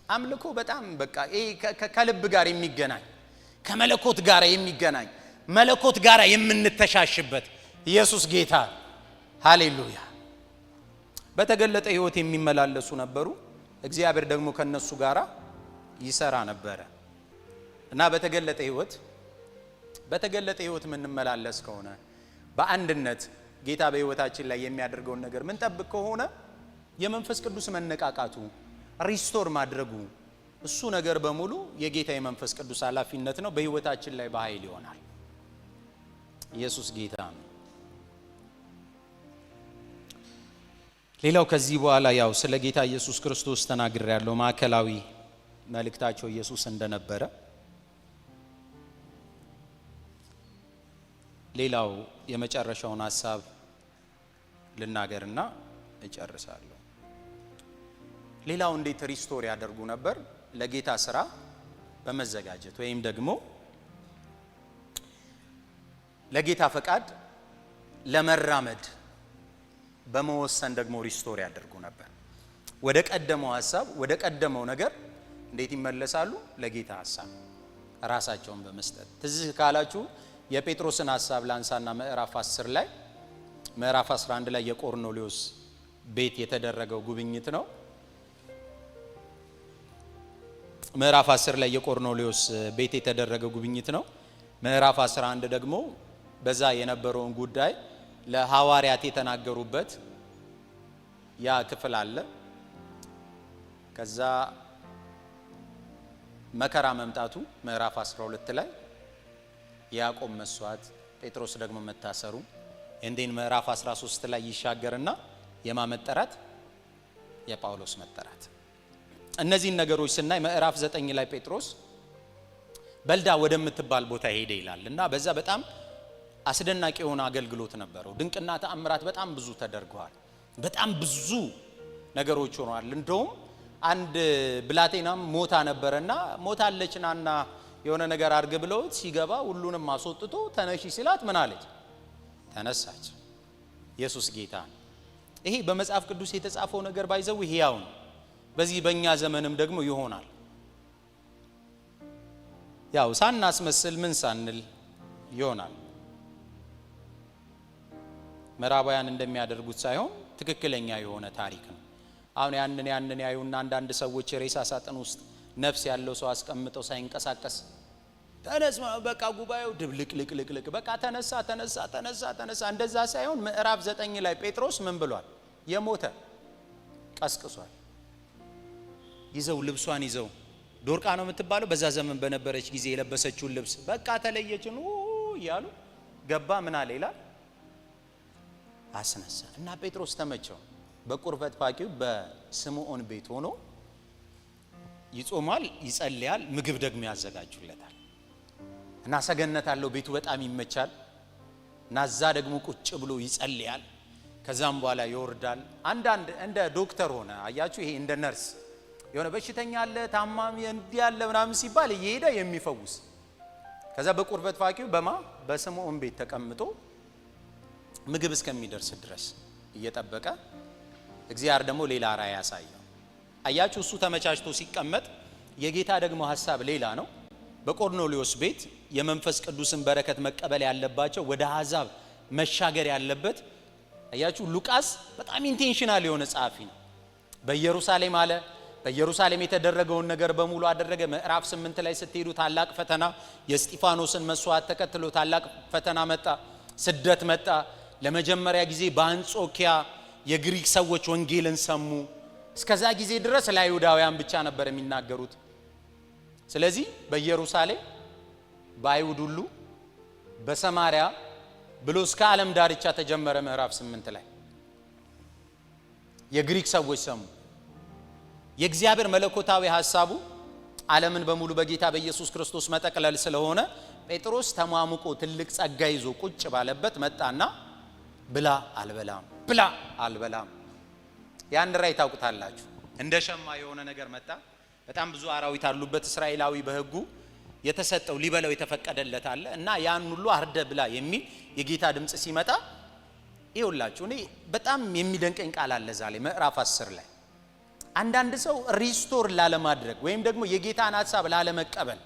አምልኮ በጣም በቃ ከልብ ጋር የሚገናኝ ከመለኮት ጋር የሚገናኝ መለኮት ጋር የምንተሻሽበት ኢየሱስ ጌታ ሃሌሉያ። በተገለጠ ሕይወት የሚመላለሱ ነበሩ። እግዚአብሔር ደግሞ ከነሱ ጋር ይሰራ ነበር እና በተገለጠ ሕይወት የምንመላለስ ከሆነ በአንድነት ጌታ በሕይወታችን ላይ የሚያደርገውን ነገር ምን ጠብቅ ከሆነ የመንፈስ ቅዱስ መነቃቃቱ ሪስቶር ማድረጉ እሱ ነገር በሙሉ የጌታ የመንፈስ ቅዱስ ኃላፊነት ነው። በሕይወታችን ላይ በኃይል ይሆናል። ኢየሱስ ጌታ ነው። ሌላው ከዚህ በኋላ ያው ስለ ጌታ ኢየሱስ ክርስቶስ ተናግሬያለሁ። ማዕከላዊ መልእክታቸው ኢየሱስ እንደነበረ። ሌላው የመጨረሻውን ሐሳብ ልናገርና እጨርሳለሁ። ሌላው እንዴት ሪስቶር ያደርጉ ነበር? ለጌታ ስራ በመዘጋጀት ወይም ደግሞ ለጌታ ፈቃድ ለመራመድ በመወሰን ደግሞ ሪስቶር ያደርጉ ነበር። ወደ ቀደመው ሐሳብ ወደ ቀደመው ነገር እንዴት ይመለሳሉ? ለጌታ ሐሳብ ራሳቸውን በመስጠት። ትዝ ካላችሁ የጴጥሮስን ሐሳብ ላንሳና ምዕራፍ 10 ላይ ምዕራፍ 11 ላይ የቆርኔሌዎስ ቤት የተደረገው ጉብኝት ነው። ምዕራፍ 10 ላይ የቆርኔሌዎስ ቤት የተደረገው ጉብኝት ነው። ምዕራፍ 11 ደግሞ በዛ የነበረውን ጉዳይ ለሐዋርያት የተናገሩበት ያ ክፍል አለ። ከዛ መከራ መምጣቱ ምዕራፍ 12 ላይ ያዕቆብ መስዋዕት፣ ጴጥሮስ ደግሞ መታሰሩ እንዴን ምዕራፍ 13 ላይ ይሻገርና የማመጠራት የጳውሎስ መጠራት። እነዚህን ነገሮች ስናይ ምዕራፍ 9 ላይ ጴጥሮስ በልዳ ወደምትባል ቦታ ሄደ ይላል እና በዛ በጣም አስደናቂ የሆነ አገልግሎት ነበረው። ድንቅና ተአምራት በጣም ብዙ ተደርገዋል። በጣም ብዙ ነገሮች ሆነዋል። እንደውም አንድ ብላቴናም ሞታ ነበርና ሞታለች ናና የሆነ ነገር አድርግ ብለውት ሲገባ ሁሉንም አስወጥቶ ተነሺ ሲላት ምን አለች? ተነሳች። ኢየሱስ ጌታ። ይሄ በመጽሐፍ ቅዱስ የተጻፈው ነገር ባይዘው ሕያው ነው። በዚህ በእኛ ዘመንም ደግሞ ይሆናል። ያው ሳናስመስል ምን ሳንል ይሆናል። ምዕራባውያን እንደሚያደርጉት ሳይሆን ትክክለኛ የሆነ ታሪክ ነው። አሁን ያንን ያዩና አንዳንድ ሰዎች ሬሳ ሳጥን ውስጥ ነፍስ ያለው ሰው አስቀምጠው ሳይንቀሳቀስ ተነስ፣ በቃ ጉባኤው ድብልቅልቅልቅ በቃ ተነሳ። እንደዛ ሳይሆን ምዕራፍ 9 ላይ ጴጥሮስ ምን ብሏል? የሞተ ቀስቅሷል። ይዘው ልብሷን ይዘው ዶርቃ ነው የምትባለው በዛ ዘመን በነበረች ጊዜ የለበሰችውን ልብስ በቃ ተለየችን እያሉ ገባ። ምን አለ ይላል? አስነሳ። እና ጴጥሮስ ተመቸው። በቁርበት ፋቂው በስምዖን ቤት ሆኖ ይጾማል፣ ይጸልያል፣ ምግብ ደግሞ ያዘጋጁለታል። እና ሰገነት አለው ቤቱ በጣም ይመቻል። እና እዛ ደግሞ ቁጭ ብሎ ይጸልያል። ከዛም በኋላ ይወርዳል። አንዳንድ እንደ ዶክተር ሆነ አያችሁ። ይሄ እንደ ነርስ የሆነ በሽተኛ አለ ታማሚ እንዲህ ያለ ምናምን ሲባል እየሄደ የሚፈውስ። ከዛ በቁርበት ፋቂው በስምዖን ቤት ተቀምጦ ምግብ እስከሚደርስ ድረስ እየጠበቀ እግዚአብሔር ደግሞ ሌላ ራእይ ያሳየው። አያችሁ እሱ ተመቻችቶ ሲቀመጥ የጌታ ደግሞ ሐሳብ ሌላ ነው። በቆርኔሌዎስ ቤት የመንፈስ ቅዱስን በረከት መቀበል ያለባቸው ወደ አሕዛብ መሻገር ያለበት አያችሁ። ሉቃስ በጣም ኢንቴንሽናል የሆነ ጸሐፊ ነው። በኢየሩሳሌም አለ። በኢየሩሳሌም የተደረገውን ነገር በሙሉ አደረገ። ምዕራፍ 8 ላይ ስትሄዱ ታላቅ ፈተና የእስጢፋኖስን መስዋዕት ተከትሎ ታላቅ ፈተና መጣ፣ ስደት መጣ። ለመጀመሪያ ጊዜ በአንጾኪያ የግሪክ ሰዎች ወንጌልን ሰሙ። እስከዛ ጊዜ ድረስ ለአይሁዳውያን ብቻ ነበር የሚናገሩት። ስለዚህ በኢየሩሳሌም በአይሁድ ሁሉ በሰማሪያ ብሎ እስከ ዓለም ዳርቻ ተጀመረ። ምዕራፍ 8 ላይ የግሪክ ሰዎች ሰሙ። የእግዚአብሔር መለኮታዊ ሐሳቡ ዓለምን በሙሉ በጌታ በኢየሱስ ክርስቶስ መጠቅለል ስለሆነ ጴጥሮስ ተሟሙቆ ትልቅ ጸጋ ይዞ ቁጭ ባለበት መጣና ብላ አልበላም፣ ብላ አልበላም። ያን ራእይ ታውቁታላችሁ። እንደ ሸማ የሆነ ነገር መጣ። በጣም ብዙ አራዊት አሉበት። እስራኤላዊ በሕጉ የተሰጠው ሊበላው የተፈቀደለት አለ እና ያን ሁሉ አርደ ብላ የሚል የጌታ ድምጽ ሲመጣ ይውላችሁ እኔ በጣም የሚደንቀኝ ቃል አለ ዛሬ ምዕራፍ 10 ላይ አንዳንድ ሰው ሪስቶር ላለማድረግ ወይም ደግሞ የጌታን ሐሳብ ላለመቀበል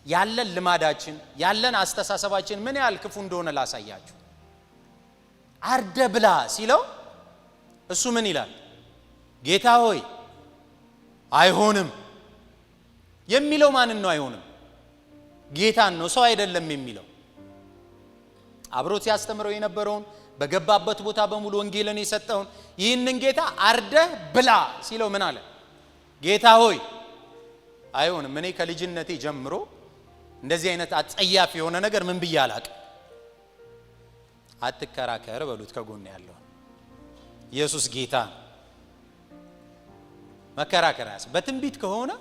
ያለን ልማዳችን ያለን አስተሳሰባችን ምን ያህል ክፉ እንደሆነ ላሳያችሁ። አርደ ብላ ሲለው እሱ ምን ይላል? ጌታ ሆይ አይሆንም የሚለው ማንን ነው? አይሆንም ጌታን ነው፣ ሰው አይደለም የሚለው። አብሮት ያስተምረው የነበረውን በገባበት ቦታ በሙሉ ወንጌልን የሰጠውን ይህንን ጌታ አርደህ ብላ ሲለው ምን አለ? ጌታ ሆይ አይሆንም። እኔ ከልጅነቴ ጀምሮ እንደዚህ አይነት አጸያፊ የሆነ ነገር ምን ብዬ አላቅም። አትከራከር በሉት ከጎን ያለው ኢየሱስ ጌታ። መከራከር ያስ በትንቢት ከሆነ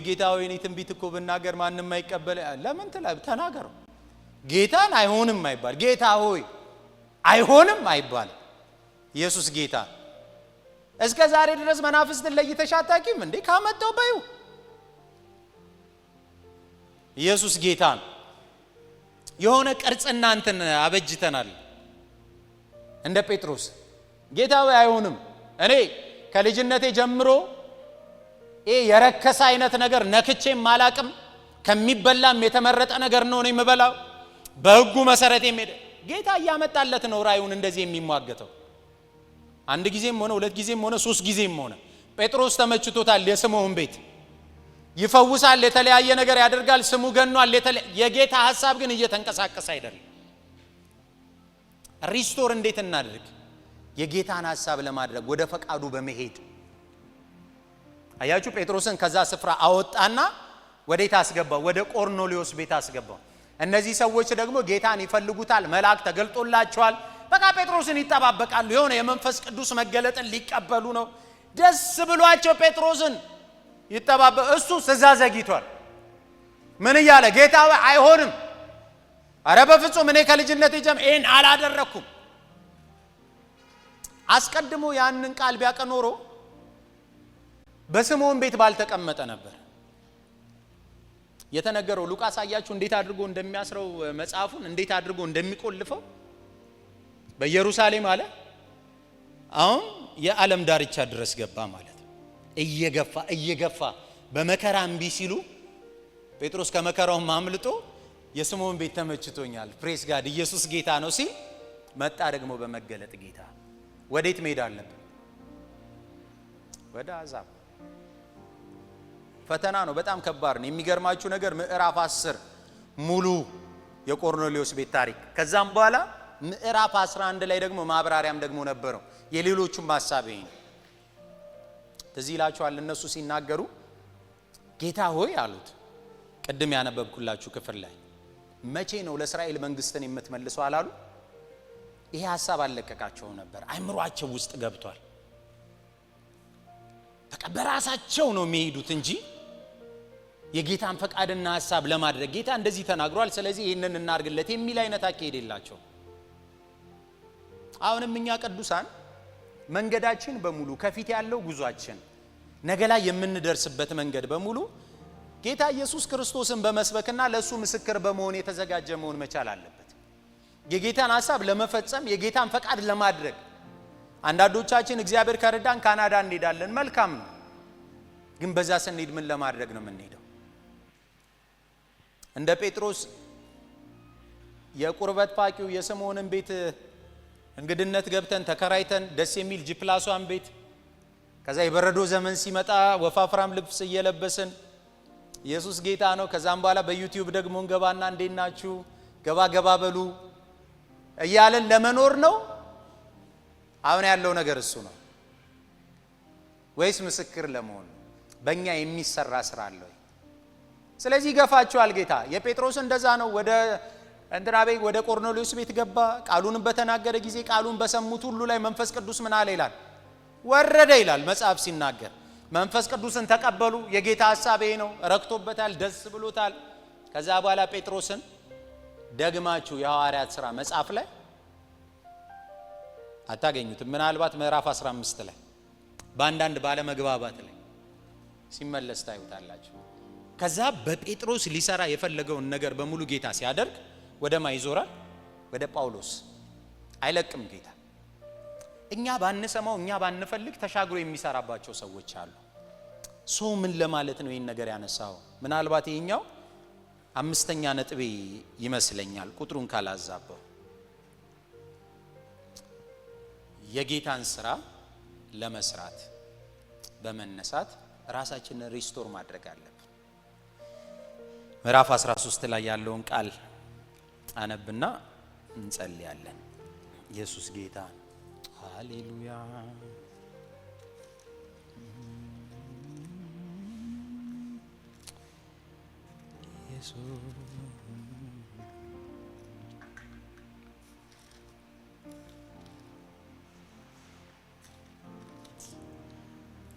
ጌታ ሆይ እኔ ትንቢት እኮ ብናገር ማንንም አይቀበል። ለምን ተናገረው። ጌታን አይሆንም አይባል። ጌታ ሆይ አይሆንም አይባል። ኢየሱስ ጌታ። እስከ ዛሬ ድረስ መናፍስትን ለይተሽ አታውቂም እንዴ? ካመጣው ባዩ ኢየሱስ ጌታ። የሆነ ቅርጽና እንትን አበጅተናል እንደ ጴጥሮስ። ጌታ ሆይ አይሆንም። እኔ ከልጅነቴ ጀምሮ የረከሰ አይነት ነገር ነክቼም ማላቅም ከሚበላም የተመረጠ ነገር ነው እኔ የምበላው በሕጉ መሰረት የሚሄድ ጌታ እያመጣለት ነው ራዩን እንደዚህ የሚሟገተው። አንድ ጊዜም ሆነ ሁለት ጊዜም ሆነ ሶስት ጊዜም ሆነ ጴጥሮስ ተመችቶታል። የስምዖን ቤት ይፈውሳል፣ የተለያየ ነገር ያደርጋል፣ ስሙ ገኗል። የጌታ ሐሳብ ግን እየተንቀሳቀሰ አይደለም። ሪስቶር እንዴት እናድርግ? የጌታን ሐሳብ ለማድረግ ወደ ፈቃዱ በመሄድ አያችሁ። ጴጥሮስን ከዛ ስፍራ አወጣና ወዴት አስገባው? ወደ ቆርኔሌዎስ ቤት አስገባው። እነዚህ ሰዎች ደግሞ ጌታን ይፈልጉታል። መልአክ ተገልጦላቸዋል። በቃ ጴጥሮስን ይጠባበቃሉ። የሆነ የመንፈስ ቅዱስ መገለጥን ሊቀበሉ ነው። ደስ ብሏቸው ጴጥሮስን ይጠባበቅ። እሱ ስዛ ዘግይቷል። ምን እያለ? ጌታ አይሆንም፣ አረ በፍጹም እኔ ከልጅነቴ ጀምሮ ይሄን አላደረኩም። አስቀድሞ ያንን ቃል ቢያቀኖሮ በስምዖን ቤት ባልተቀመጠ ነበር የተነገረው። ሉቃስ አያችሁ እንዴት አድርጎ እንደሚያስረው መጽሐፉን እንዴት አድርጎ እንደሚቆልፈው። በኢየሩሳሌም አለ አሁን የዓለም ዳርቻ ድረስ ገባ ማለት ነው። እየገፋ በመከራ እምቢ ሲሉ ጴጥሮስ ከመከራው ማምልጦ የስምዖን ቤት ተመችቶኛል፣ ፕሬስ ጋድ ኢየሱስ ጌታ ነው ሲል መጣ። ደግሞ በመገለጥ ጌታ ወዴት መሄድ አለበት? ወደ አሕዛብ። ፈተና ነው፣ በጣም ከባድ ነው። የሚገርማችሁ ነገር ምዕራፍ 10 ሙሉ የቆርኔሌዎስ ቤት ታሪክ፣ ከዛም በኋላ ምዕራፍ 11 ላይ ደግሞ ማብራሪያም ደግሞ ነበረው። የሌሎቹም ሐሳብ ይሄ ነው። ትዝ ይላችኋል እነሱ ሲናገሩ ጌታ ሆይ አሉት። ቅድም ያነበብኩላችሁ ክፍል ላይ መቼ ነው ለእስራኤል መንግስትን የምትመልሰው አላሉ? ይሄ ሐሳብ አለቀቃቸው ነበር፣ አይምሯቸው ውስጥ ገብቷል። በቃ በራሳቸው ነው የሚሄዱት እንጂ የጌታን ፈቃድና ሐሳብ ለማድረግ ጌታ እንደዚህ ተናግሯል፣ ስለዚህ ይሄንን እናርግለት የሚል አይነት አካሄድ የላቸው። አሁንም እኛ ቅዱሳን መንገዳችን በሙሉ ከፊት ያለው ጉዟችን ነገ ላይ የምንደርስበት መንገድ በሙሉ ጌታ ኢየሱስ ክርስቶስን በመስበክና ለሱ ምስክር በመሆን የተዘጋጀ መሆን መቻል አለበት። የጌታን ሐሳብ ለመፈጸም የጌታን ፈቃድ ለማድረግ አንዳንዶቻችን እግዚአብሔር ከረዳን ካናዳ እንሄዳለን፣ መልካም ነው። ግን በዛ ስንሄድ ምን ለማድረግ ነው የምንሄደው? እንደ ጴጥሮስ የቁርበት ፋቂው የስምዖንን ቤት እንግድነት ገብተን ተከራይተን ደስ የሚል ጂፕላሷን ቤት ከዛ የበረዶ ዘመን ሲመጣ ወፋፍራም ልብስ እየለበስን ኢየሱስ ጌታ ነው። ከዛም በኋላ በዩቲዩብ ደግሞ እንገባና እንዴት ናችሁ ገባ በሉ እያለን ለመኖር ነው። አሁን ያለው ነገር እሱ ነው ወይስ ምስክር ለመሆን ነው? በእኛ የሚሰራ ስራ አለ ወይ? ስለዚህ ይገፋቸዋል ጌታ። የጴጥሮስ እንደዛ ነው። ወደ እንድራቤ ወደ ቆርኔሌዎስ ቤት ገባ። ቃሉንም በተናገረ ጊዜ ቃሉን በሰሙት ሁሉ ላይ መንፈስ ቅዱስ ምን አለ ይላል? ወረደ ይላል መጽሐፍ ሲናገር። መንፈስ ቅዱስን ተቀበሉ። የጌታ ሐሳብ ይሄ ነው። ረክቶበታል፣ ደስ ብሎታል። ከዛ በኋላ ጴጥሮስን ደግማችሁ የሐዋርያት ሥራ መጽሐፍ ላይ አታገኙትም። ምናልባት ምዕራፍ 15 ላይ በአንዳንድ ባለመግባባት ላይ ሲመለስ ታዩታላችሁ። ከዛ በጴጥሮስ ሊሰራ የፈለገውን ነገር በሙሉ ጌታ ሲያደርግ ወደ ማን ይዞራል? ወደ ጳውሎስ። አይለቅም ጌታ። እኛ ባንሰማው እኛ ባንፈልግ ተሻግሮ የሚሰራባቸው ሰዎች አሉ። ሰው ምን ለማለት ነው ይህን ነገር ያነሳው? ምናልባት ይሄኛው 5ኛ ነጥቤ ይመስለኛል ቁጥሩን ካላዛበው። የጌታን ስራ ለመስራት በመነሳት ራሳችንን ሪስቶር ማድረግ አለብን። ምዕራፍ 13 ላይ ያለውን ቃል አነብና እንጸልያለን። ኢየሱስ ጌታ። ሃሌሉያ።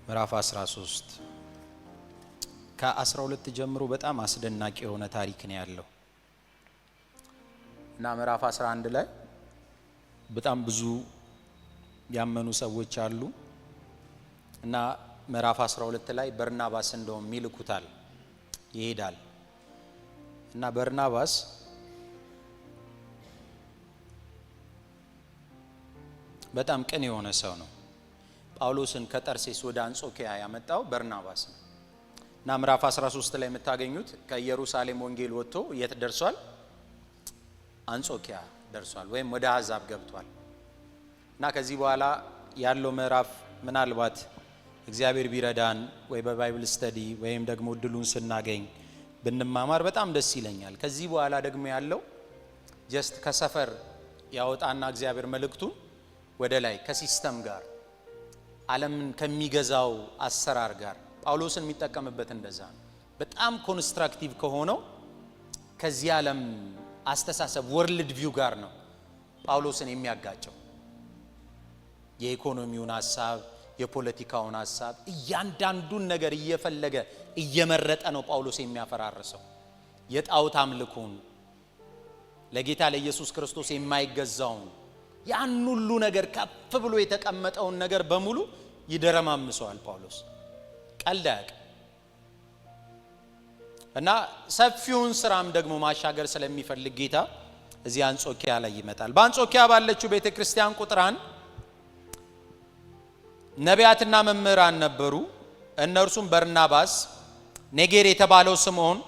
ምዕራፍ 13 ከ12 ጀምሮ በጣም አስደናቂ የሆነ ታሪክ ነው ያለው እና ምዕራፍ 11 ላይ በጣም ብዙ ያመኑ ሰዎች አሉ እና ምዕራፍ 12 ላይ በርናባስ እንደውም ይልኩታል፣ ይሄዳል እና በርናባስ በጣም ቅን የሆነ ሰው ነው። ጳውሎስን ከጠርሴስ ወደ አንጾኪያ ያመጣው በርናባስ ነው እና ምዕራፍ 13 ላይ የምታገኙት ከኢየሩሳሌም ወንጌል ወጥቶ የት ደርሷል? አንጾኪያ ደርሷል፣ ወይም ወደ አሕዛብ ገብቷል። እና ከዚህ በኋላ ያለው ምዕራፍ ምናልባት እግዚአብሔር ቢረዳን ወይ በባይብል ስተዲ ወይም ደግሞ እድሉን ስናገኝ ብንማማር በጣም ደስ ይለኛል። ከዚህ በኋላ ደግሞ ያለው ጀስት ከሰፈር ያወጣና እግዚአብሔር መልእክቱን ወደ ላይ ከሲስተም ጋር ዓለምን ከሚገዛው አሰራር ጋር ጳውሎስን የሚጠቀምበት እንደዛ ነው። በጣም ኮንስትራክቲቭ ከሆነው ከዚህ ዓለም አስተሳሰብ ወርልድ ቪው ጋር ነው ጳውሎስን የሚያጋጨው። የኢኮኖሚውን ሐሳብ፣ የፖለቲካውን ሐሳብ እያንዳንዱን ነገር እየፈለገ እየመረጠ ነው ጳውሎስ የሚያፈራርሰው። የጣዖት አምልኮን፣ ለጌታ ለኢየሱስ ክርስቶስ የማይገዛውን ያን ሁሉ ነገር ከፍ ብሎ የተቀመጠውን ነገር በሙሉ ይደረማምሰዋል ጳውሎስ። ቀልድ አያውቅም እና ሰፊውን ስራም ደግሞ ማሻገር ስለሚፈልግ ጌታ እዚህ አንጾኪያ ላይ ይመጣል። በአንጾኪያ ባለችው ቤተክርስቲያን ቁጥር 1 ነቢያትና መምህራን ነበሩ። እነርሱም በርናባስ፣ ኔጌር የተባለው ስምዖን፣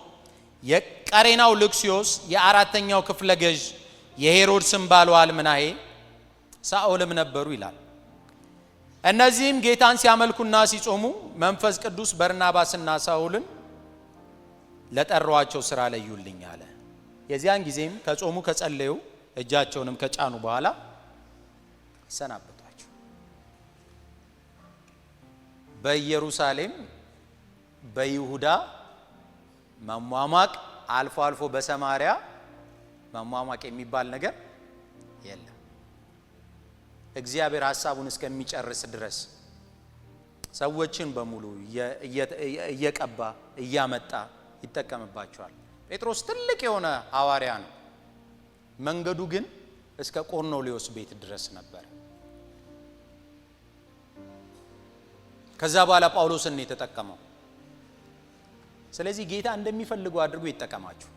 የቀሬናው ልክስዮስ፣ የአራተኛው ክፍለ ገዥ የሄሮድስም ባል አልምናሄ፣ ሳኦልም ነበሩ ይላል። እነዚህም ጌታን ሲያመልኩና ሲጾሙ መንፈስ ቅዱስ በርናባስና ሳኦልን ለጠሯቸው ስራ ለዩልኝ አለ። የዚያን ጊዜም ከጾሙ ከጸለዩ እጃቸውንም ከጫኑ በኋላ ሰናበቷቸው። በኢየሩሳሌም በይሁዳ መሟሟቅ፣ አልፎ አልፎ በሰማሪያ መሟሟቅ የሚባል ነገር የለም። እግዚአብሔር ሐሳቡን እስከሚጨርስ ድረስ ሰዎችን በሙሉ እየቀባ እያመጣ ይጠቀምባቸዋል። ጴጥሮስ ትልቅ የሆነ ሐዋርያ ነው። መንገዱ ግን እስከ ቆርኔሌዎስ ቤት ድረስ ነበር። ከዛ በኋላ ጳውሎስን የተጠቀመው። ስለዚህ ጌታ እንደሚፈልገው አድርጎ ይጠቀማችሁ፣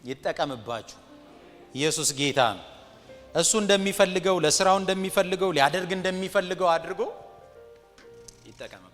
ይጠቀምባችሁ። ኢየሱስ ጌታ ነው። እሱ እንደሚፈልገው፣ ለስራው እንደሚፈልገው፣ ሊያደርግ እንደሚፈልገው አድርጎ ይጠቀም።